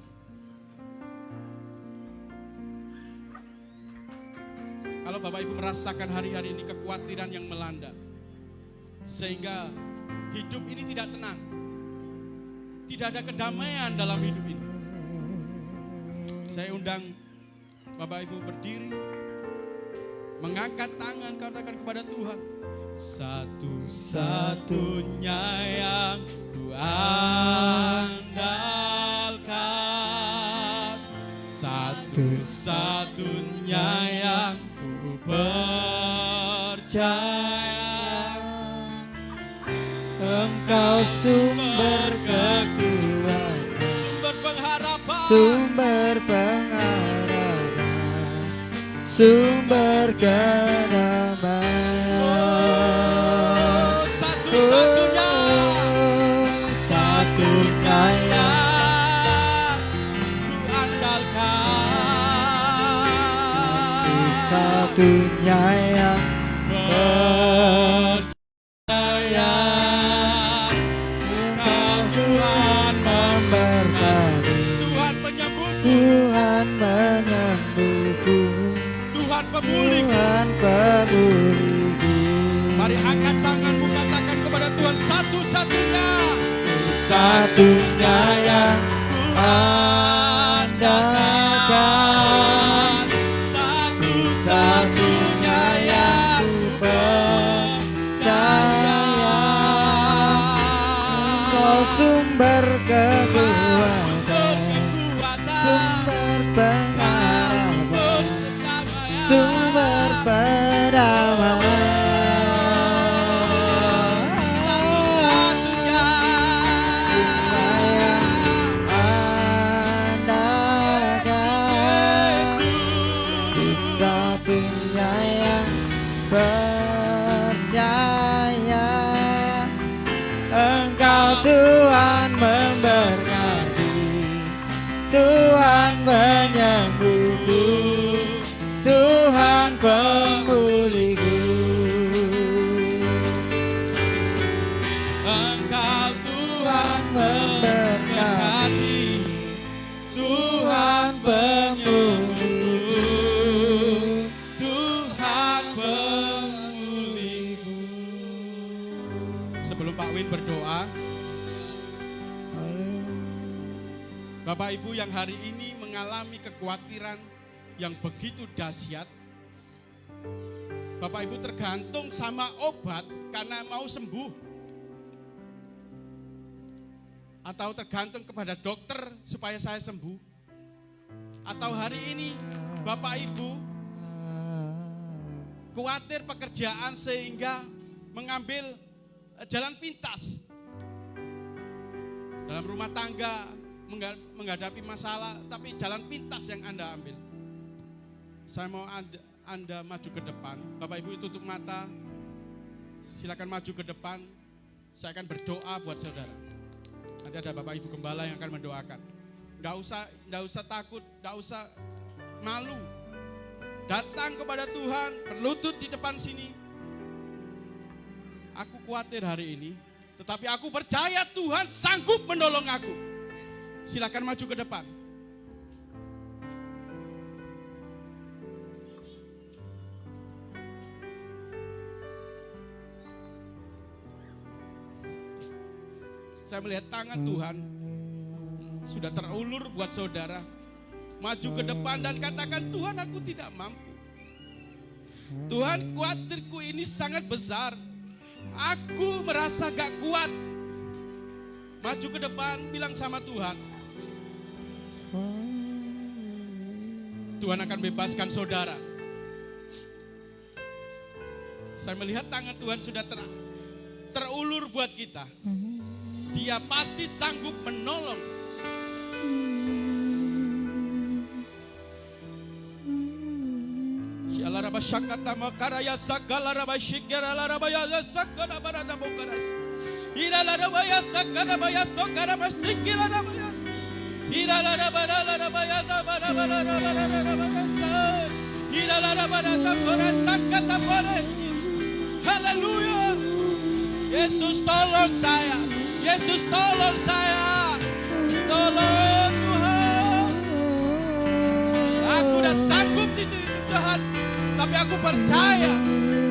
Kalau Bapak Ibu merasakan hari-hari ini kekhawatiran yang melanda, sehingga hidup ini tidak tenang, tidak ada kedamaian dalam hidup ini, saya undang Bapak Ibu berdiri, mengangkat tangan, katakan kepada Tuhan, satu-satunya yang ku andalkan, satu-satunya yang ku percaya, Engkau sumber kekuatan, sumber pengharapan, sumber pengharapan, sumber kedamaian. Satu-satunya, satunya yang ku andalkan, Satunya yang percaya, Engkau Tuhan memberkati, Tuhan penyembuhku, Tuhan menyembuhku, Tuhan pemulihku. Tuhan pemulihku. Mari angkat tanganmu, katakan kepada Tuhan, satu-satunya, satu-satunya yang ku andalkan, satu-satunya yang ku percaya. Kau sumber kekuatan, sumber pengharapan, sumber perdamaian. Satunya yang percaya, Engkau Tuhan memberkati, Tuhan penyembuhku, Tuhan pemulihku. Engkau Tuhan memberkati, Tuhan penyembuhku, Tuhan pemulihku. Sebelum Pak Win berdoa, Bapak Ibu yang hari ini mengalami kekhawatiran yang begitu dahsyat, Bapak Ibu tergantung sama obat karena mau sembuh, atau tergantung kepada dokter supaya saya sembuh, atau hari ini Bapak Ibu khawatir pekerjaan sehingga mengambil jalan pintas dalam rumah tangga, menghadapi masalah, tapi jalan pintas yang Anda ambil. Saya mau Anda maju ke depan. Bapak Ibu tutup mata, silakan maju ke depan. Saya akan berdoa buat saudara. Nanti ada Bapak Ibu Gembala yang akan mendoakan. Nggak usah takut, nggak usah malu. Datang kepada Tuhan, berlutut di depan sini. Aku khawatir hari ini, tetapi aku percaya Tuhan sanggup menolong aku. Silakan maju ke depan. Saya melihat tangan Tuhan sudah terulur buat saudara. Maju ke depan dan katakan, Tuhan aku tidak mampu. Tuhan khawatirku ini sangat besar. Aku merasa gak kuat. Maju ke depan, bilang sama Tuhan. Tuhan akan bebaskan saudara. Saya melihat tangan Tuhan sudah terulur buat kita. Dia pasti sanggup menolong. Shalaraba syakata makaraya sakalaraba shigeraraba ya sakara barada bokaras. Iralaraba ya sakara baya tokaraba sigilaraba ya. Iralaraba ya barabara. Iralaraba takora sakata poresi. Haleluya. Yesus tolong saya. Yesus tolong saya. Tolong Tuhan. Aku udah sanggup di Tuhan, tapi aku percaya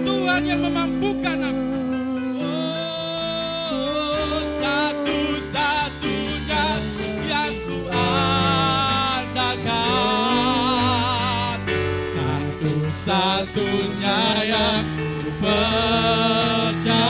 Tuhan yang memampukan aku. Oh, satu-satunya yang ku andalkan, satu-satunya yang ku percaya.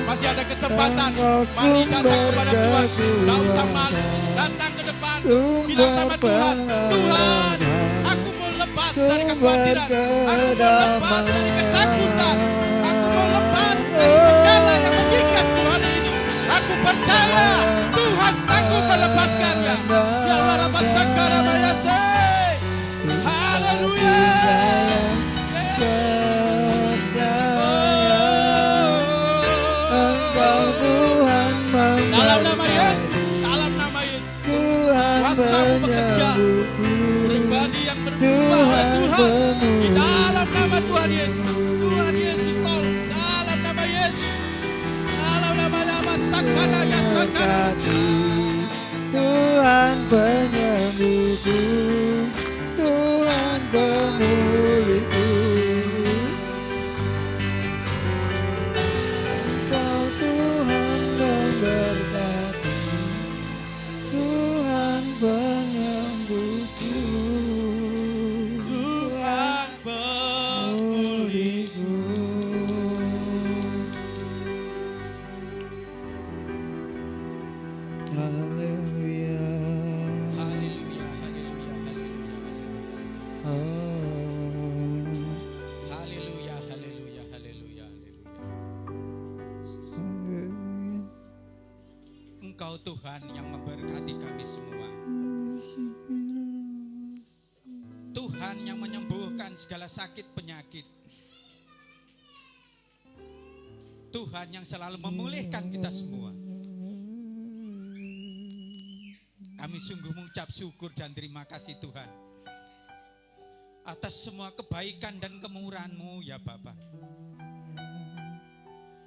Masih ada kesempatan, mari datang kepada Tuhan. Tidak usah malu, datang ke depan, bilang sama Tuhan, Tuhan, aku mau lepas dari kekhawatiran, aku mau lepas dari ketakutan, aku mau lepas dari segala yang menggigitku hari ini. Aku percaya Tuhan sanggup melepaskannya. Ya Allah, Rabbas Sakara Bayase. Haleluya. Dalam nama Yesus, dalam nama Yesus, kuasa-Mu bekerja, pribadi yang berubah oleh Tuhan, di dalam nama Tuhan Yesus. Tuhan Yesus tolong, dalam nama Yesus. Haleluya. Haleluya, haleluya, haleluya, Oh. haleluya, haleluya, haleluya, haleluya. Engkau Tuhan yang memberkati kami semua. Tuhan yang menyembuhkan segala sakit penyakit. Tuhan yang selalu memulihkan kita semua. Kami sungguh mengucap syukur dan terima kasih Tuhan atas semua kebaikan dan kemurahan-Mu ya Bapa.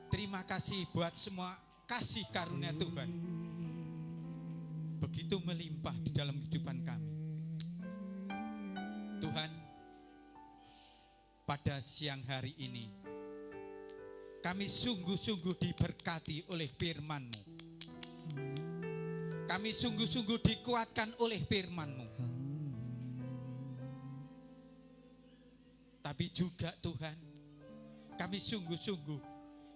Terima kasih buat semua kasih karunia Tuhan. Begitu melimpah di dalam kehidupan kami. Tuhan, pada siang hari ini kami sungguh-sungguh diberkati oleh firman-Mu. Kami sungguh-sungguh dikuatkan oleh firman-Mu. Tapi juga Tuhan, kami sungguh-sungguh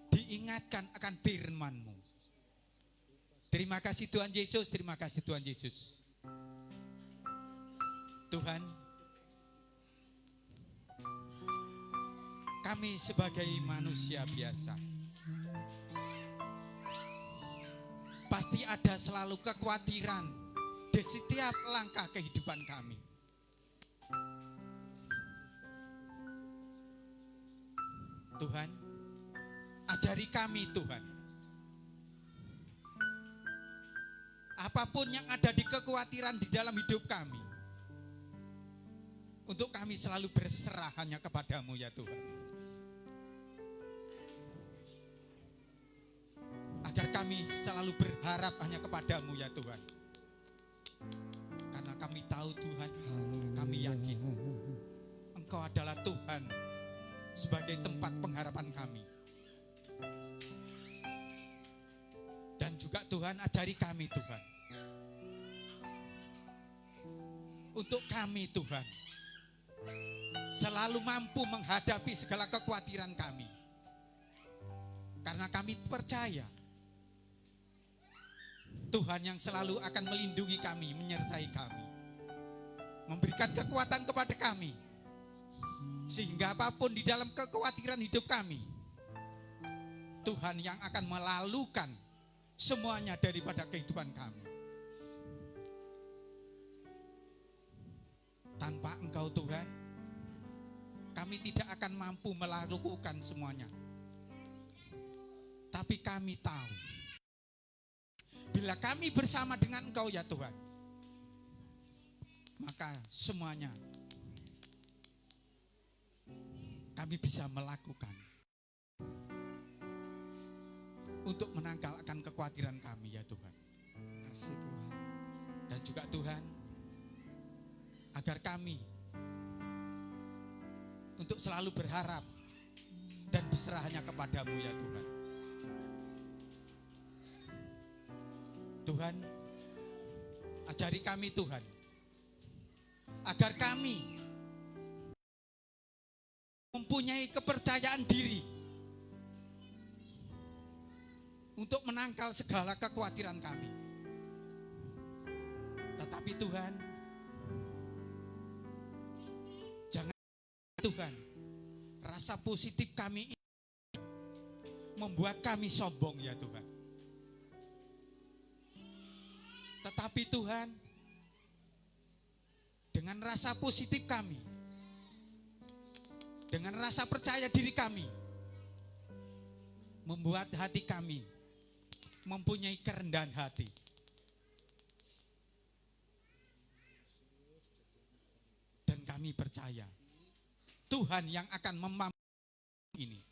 diingatkan akan firman-Mu. Terima kasih Tuhan Yesus, terima kasih Tuhan Yesus. Tuhan, kami sebagai manusia biasa pasti ada selalu kekhawatiran di setiap langkah kehidupan kami. Tuhan, ajari kami Tuhan, apapun yang ada di kekhawatiran di dalam hidup kami, untuk kami selalu berserah hanya kepada-Mu ya Tuhan. Agar kami selalu berharap hanya kepada-Mu ya Tuhan. Karena kami tahu Tuhan, kami yakin Engkau adalah Tuhan sebagai tempat pengharapan kami. Dan juga Tuhan, ajari kami Tuhan, untuk kami Tuhan selalu mampu menghadapi segala kekhawatiran kami. Karena kami percaya Tuhan yang selalu akan melindungi kami, menyertai kami, memberikan kekuatan kepada kami, sehingga apapun di dalam kekhawatiran hidup kami, Tuhan yang akan melalukan semuanya daripada kehidupan kami. Tanpa Engkau Tuhan, kami tidak akan mampu melakukan semuanya. Tapi kami tahu, bila kami bersama dengan Engkau ya Tuhan, maka semuanya kami bisa melakukan untuk menangkal akan kekhawatiran kami ya Tuhan. Kasih Tuhan. Dan juga Tuhan, agar kami untuk selalu berharap dan berserah hanya kepada-Mu ya Tuhan. Tuhan, ajari kami Tuhan, agar kami mempunyai kepercayaan diri untuk menangkal segala kekhawatiran kami. Tetapi Tuhan, jangan Tuhan, rasa positif kami ini membuat kami sombong ya Tuhan. Tetapi Tuhan, dengan rasa positif kami, dengan rasa percaya diri kami, membuat hati kami mempunyai kerendahan hati. Dan kami percaya Tuhan yang akan memampukan ini.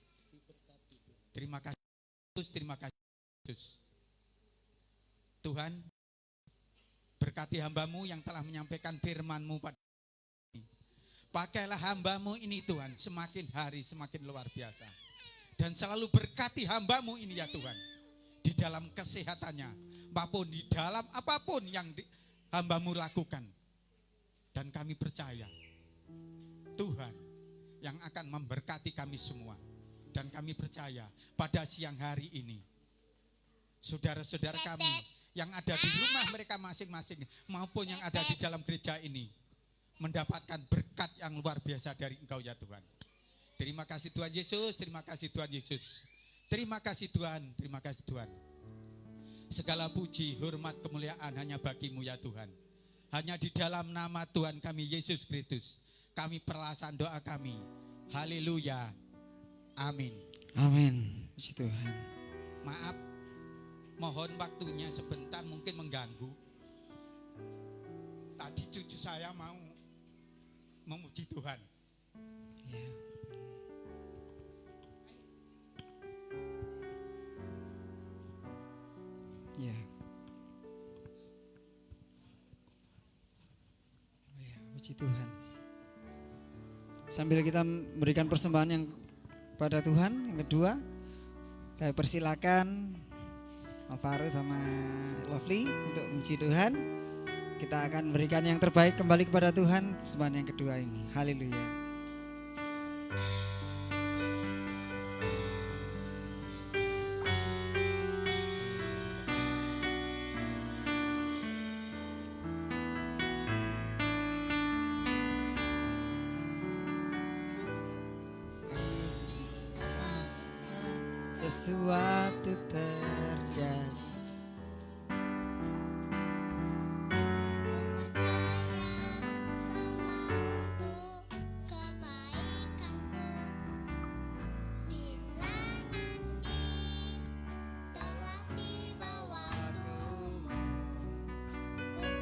Terima kasih Yesus, terima kasih Yesus. Tuhan, berkati hamba-Mu yang telah menyampaikan firman-Mu pada ini. Pakailah hamba-Mu ini Tuhan, semakin hari semakin luar biasa. Dan selalu berkati hamba-Mu ini ya Tuhan, di dalam kesehatannya, maupun di dalam apapun yang hamba-Mu lakukan. Dan kami percaya Tuhan yang akan memberkati kami semua. Dan kami percaya pada siang hari ini saudara-saudara kami yang ada di rumah mereka masing-masing maupun yang ada di dalam gereja ini mendapatkan berkat yang luar biasa dari Engkau ya Tuhan. Terima kasih Tuhan Yesus, terima kasih Tuhan Yesus. Terima kasih Tuhan, terima kasih Tuhan. Segala puji, hormat, kemuliaan hanya bagi-Mu ya Tuhan. Hanya di dalam nama Tuhan kami Yesus Kristus kami perlasan doa kami. Haleluya. Amin. Amin. Puji Tuhan. Maaf, mohon waktunya sebentar mungkin mengganggu. Tadi cucu saya mau memuji Tuhan. Ya. Ya. Ya, puji Tuhan. Sambil kita memberikan persembahan yang pada Tuhan, yang kedua, saya persilakan Alvaro sama Lovely untuk memuji Tuhan. Kita akan berikan yang terbaik kembali kepada Tuhan persembahan yang kedua ini. Haleluya. Sesuatu terjadi.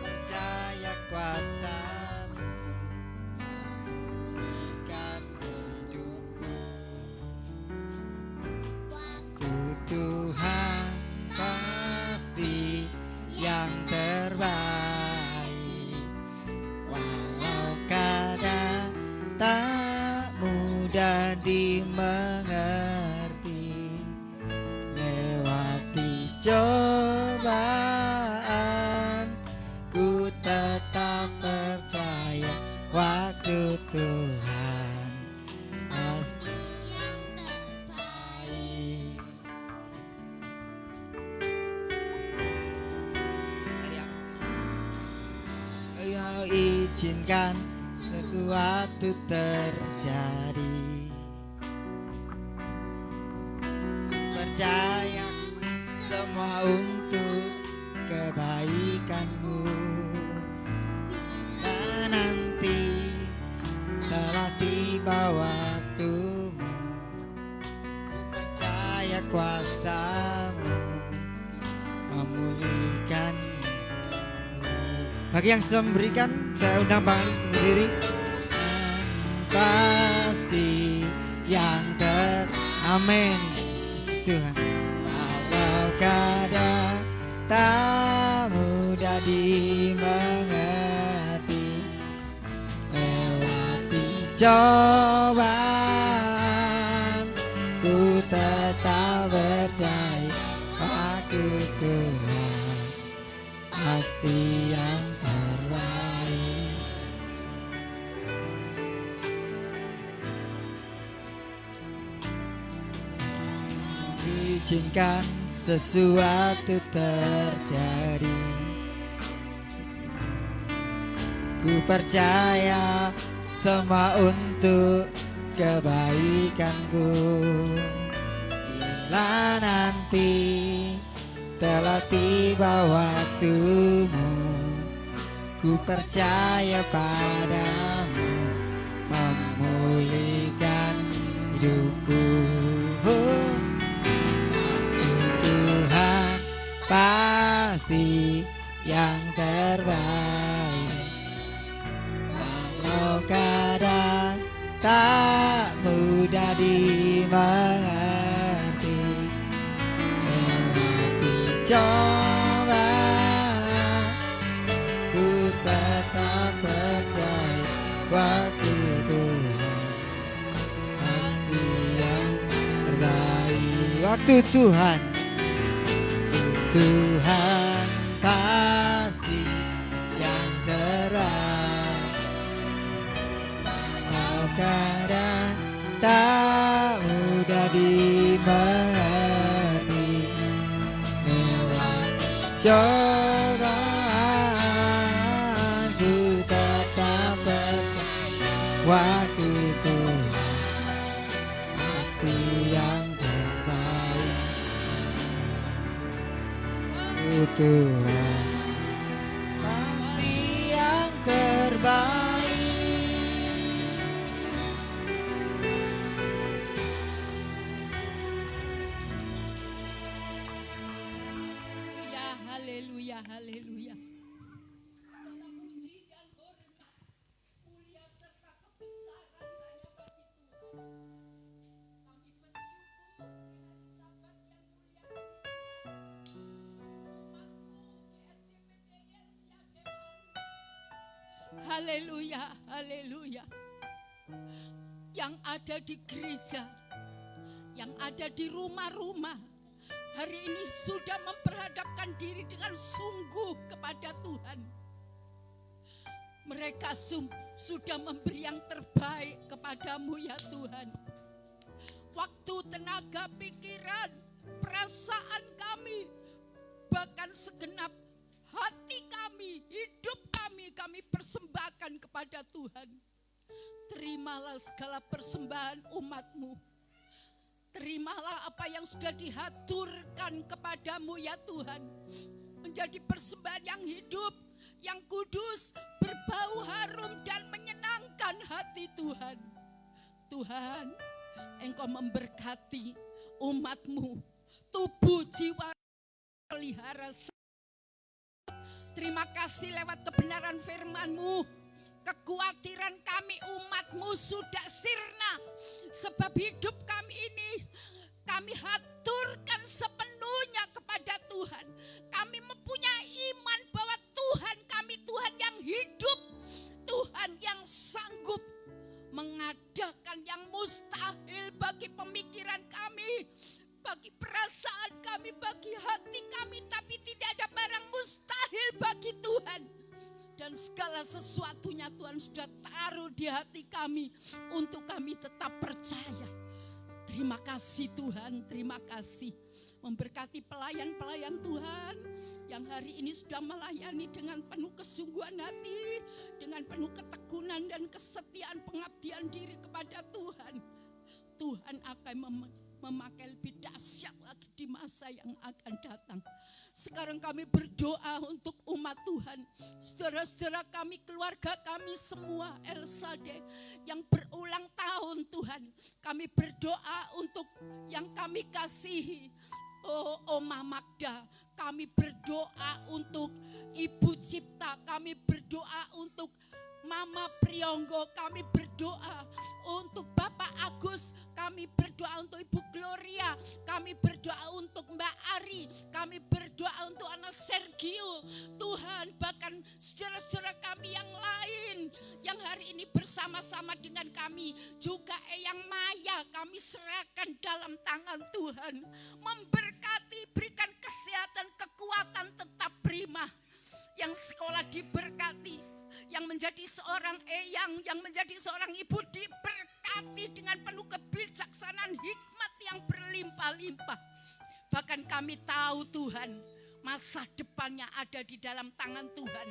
Percaya kuasa-Mu memulihkan hidupku. Tuhan pasti yang terbaik, walau kadang tak mudah dimengerti. Lewati cobaan, ku tetap percaya waktu Tuhan pasti yang terbaik. Kau izinkan sesuatu terjadi. Ku percaya semua untuk kebaikan-Mu. Bila nanti telah tiba waktu-Mu, ku percaya kuasa-Mu memulihkan. Bagi yang sudah memberikan, saya undang balik berdiri. Pasti yang amin. Tuhan. Walau kadang tak mudah dimengerti, lewati cobaan, ku tetap percaya waktu Tuhan pasti yang terbaik. Izinkan sesuatu terjadi. Ku percaya semua untuk kebaikanku. Bila nanti telah tiba waktu-Mu, ku percaya padamu memulihkan hidupku. Tuhan pasti yang terbaik, walau kadang tak mudah dimengerti. Lewati cobaan, ku tetap percaya waktu Tuhan pasti yang terbaik. Waktu Tuhan, Tuhan pasti yang terbaik. Walau kadang tak mudah dimengerti, cobaan ku tetap percaya waktu itu pasti yang terbaik. Tuhan pasti yang terbaik. Haleluya, haleluya. Segala puji dan hormat, mulia serta kebesaran hanya bagi Tuhan. Kami bersyukur di hari Sabat yang mulia ini. Umatmu GSJPDL Siademan. Haleluya, haleluya. Yang ada di gereja, yang ada di rumah-rumah, hari ini sudah memperhadapkan diri dengan sungguh kepada Tuhan. Mereka sudah memberi yang terbaik kepadamu ya Tuhan. Waktu, tenaga, pikiran, perasaan kami, bahkan segenap hati kami, hidup kami persembahkan kepada Tuhan. Terimalah segala persembahan umat-Mu. Terimalah apa yang sudah dihaturkan kepadamu ya Tuhan. Menjadi persembahan yang hidup, yang kudus, berbau harum dan menyenangkan hati Tuhan. Tuhan, Engkau memberkati umat-Mu, tubuh jiwa pelihara. Terima kasih lewat kebenaran firman-Mu. Kekhawatiran kami umat-Mu sudah sirna. Sebab hidup kami ini kami haturkan sepenuhnya kepada Tuhan. Kami mempunyai iman bahwa Tuhan kami Tuhan yang hidup. Tuhan yang sanggup mengadakan yang mustahil bagi pemikiran kami, bagi perasaan kami, bagi hati kami. Tapi tidak ada barang mustahil bagi Tuhan. Dan segala sesuatunya Tuhan sudah taruh di hati kami untuk kami tetap percaya. Terima kasih Tuhan, terima kasih. Memberkati pelayan-pelayan Tuhan yang hari ini sudah melayani dengan penuh kesungguhan hati, dengan penuh ketekunan dan kesetiaan pengabdian diri kepada Tuhan. Tuhan akan memakai lebih dahsyat lagi di masa yang akan datang. Sekarang kami berdoa untuk umat Tuhan, saudara-saudara kami, keluarga kami semua El-Shaddai yang berulang tahun Tuhan. Kami berdoa untuk yang kami kasihi, Oma Magda. Kami berdoa untuk Ibu Cipta, kami berdoa untuk Mama Priyonggo, kami berdoa untuk Bapak Agus, kami berdoa untuk Ibu Gloria, kami berdoa untuk Mbak Ari, kami berdoa untuk anak Sergio. Tuhan, bahkan saudara-saudara kami yang lain yang hari ini bersama-sama dengan kami, juga Eyang Maya, kami serahkan dalam tangan Tuhan. Memberkati, berikan kesehatan, kekuatan, tetap prima. Yang sekolah diberkati, yang menjadi seorang eyang, yang menjadi seorang ibu diberkati dengan penuh kebijaksanaan, hikmat yang berlimpah-limpah. Bahkan kami tahu Tuhan, masa depannya ada di dalam tangan Tuhan.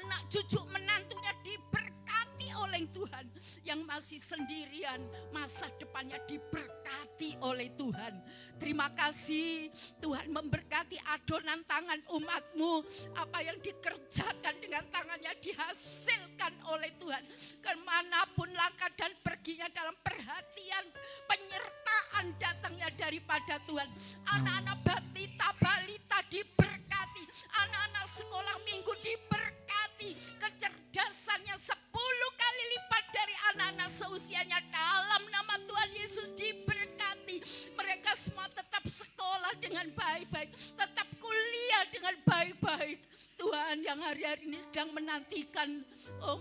Anak cucu menantunya diberkati oleh Tuhan. Yang masih sendirian, masa depannya diberkati oleh Tuhan. Terima kasih Tuhan, memberkati adonan tangan umat-Mu. Apa yang dikerjakan dengan tangannya dihasilkan oleh Tuhan. Kemanapun langkah dan perginya dalam perhatian, penyertaan datangnya daripada Tuhan. Anak-anak batita balita diberkati, anak-anak sekolah minggu diberkati, kecerdasannya 10 kali lipat dari anak-anak seusianya. Dalam nama Tuhan Yesus diberkati. Mereka semua tetap sekolah dengan baik-baik, tetap kuliah dengan baik-baik. Tuhan, yang hari-hari ini sedang menantikan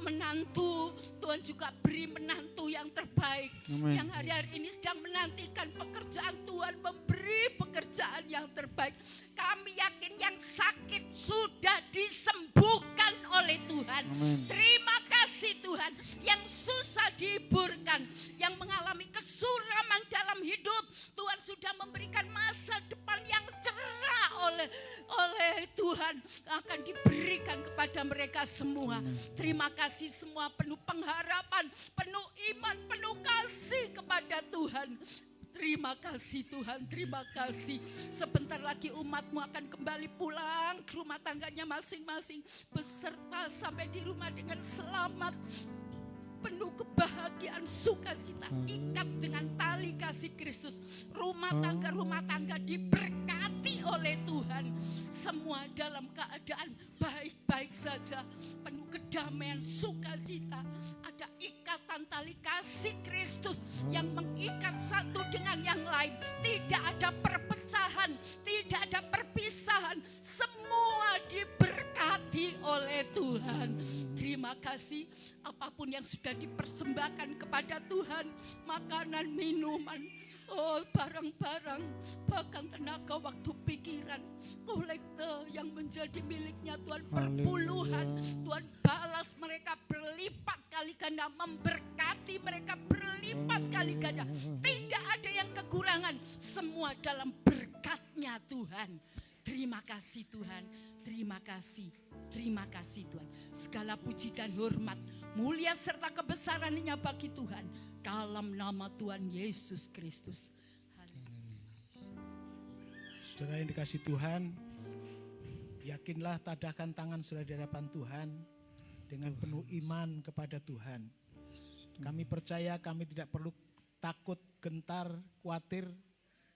menantu, Tuhan juga beri menantu yang terbaik. Amen. Yang hari-hari ini sedang menantikan pekerjaan, Tuhan memberi pekerjaan yang terbaik. Kami yakin yang sakit sudah disembuhkan oleh Tuhan. Amen. Terima kasih Tuhan. Yang susah dihiburkan, yang mengalami kesuraman dalam hidup, Tuhan sudah memberikan masa depan yang cerah oleh oleh Tuhan akan diberikan kepada mereka semua. Terima kasih semua penuh pengharapan, penuh iman, penuh kasih kepada Tuhan. Terima kasih Tuhan, terima kasih. Sebentar lagi umat-Mu akan kembali pulang ke rumah tangganya masing-masing, beserta sampai di rumah dengan selamat, penuh kebahagiaan, sukacita, ikat dengan tali kasih Kristus. Rumah tangga diberkati oleh Tuhan. Semua dalam keadaan baik-baik saja, penuh kedamaian, sukacita. Ada ikatan tali kasih Kristus yang mengikat satu dengan yang lain. Tidak ada perpecahan, tidak ada perpisahan. Semua diberkati oleh Tuhan. Terima kasih. Apapun yang sudah dipersembahkan kepada Tuhan, makanan, minuman, barang-barang, bahkan tenaga, waktu, pikiran, kolekte yang menjadi miliknya Tuhan berpuluhan. Tuhan balas mereka berlipat kali ganda, memberkati mereka berlipat kali ganda. Tidak ada yang kekurangan, semua dalam berkat-Nya Tuhan. Terima kasih Tuhan, terima kasih. Terima kasih Tuhan. Segala puji dan hormat, mulia serta kebesaran-Nya bagi Tuhan. Dalam nama Tuhan Yesus Kristus. Saudara yang dikasih Tuhan, yakinlah tadahkan tangan saudara di hadapan Tuhan dengan penuh iman kepada Tuhan. Kami percaya kami tidak perlu takut, gentar, khawatir,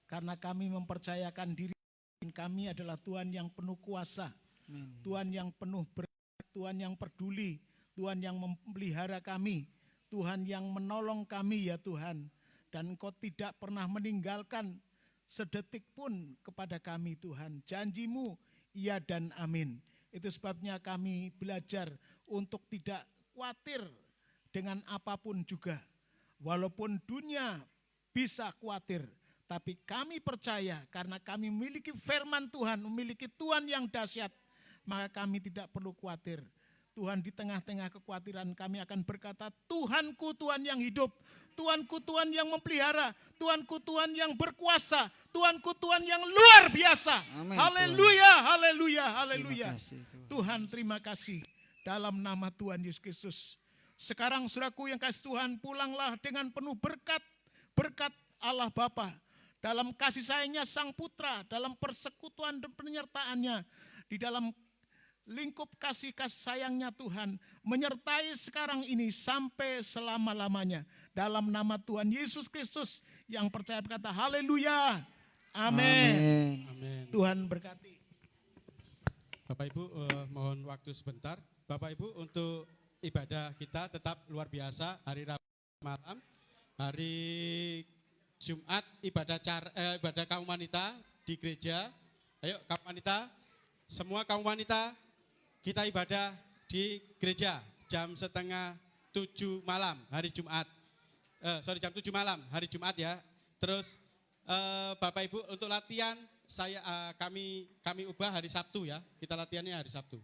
karena kami mempercayakan diri kami adalah Tuhan yang penuh kuasa. Tuhan yang penuh berkat, Tuhan yang peduli, Tuhan yang memelihara kami, Tuhan yang menolong kami ya Tuhan. Dan Engkau tidak pernah meninggalkan sedetik pun kepada kami Tuhan. Janji-Mu iya dan amin. Itu sebabnya kami belajar untuk tidak khawatir dengan apapun juga. Walaupun dunia bisa khawatir, tapi kami percaya karena kami memiliki firman Tuhan, memiliki Tuhan yang dahsyat, maka kami tidak perlu khawatir. Tuhan di tengah-tengah kekhawatiran kami akan berkata, Tuhanku Tuhan yang hidup, Tuhanku Tuhan yang memelihara, Tuhanku Tuhan yang berkuasa, Tuhanku Tuhan yang luar biasa. Haleluya, haleluya, haleluya. Tuhan terima kasih dalam nama Tuhan Yesus Kristus. Sekarang saudaraku yang kasih Tuhan, pulanglah dengan penuh berkat, berkat Allah Bapa, dalam kasih sayangnya Sang Putra, dalam persekutuan dan penyertaannya, di dalam lingkup kasih sayangnya Tuhan, menyertai sekarang ini sampai selama-lamanya. Dalam nama Tuhan Yesus Kristus yang percaya berkata haleluya, amin. Tuhan berkati. Bapak Ibu mohon waktu sebentar. Bapak Ibu untuk ibadah kita tetap luar biasa hari Rabu malam, hari Jumat ibadah kaum wanita di gereja. Ayo kaum wanita, semua kaum wanita kita ibadah di gereja jam 6:30 malam hari Jumat. Jam 7 malam hari Jumat ya. Terus Bapak Ibu untuk latihan kami ubah hari Sabtu ya. Kita latihannya hari Sabtu.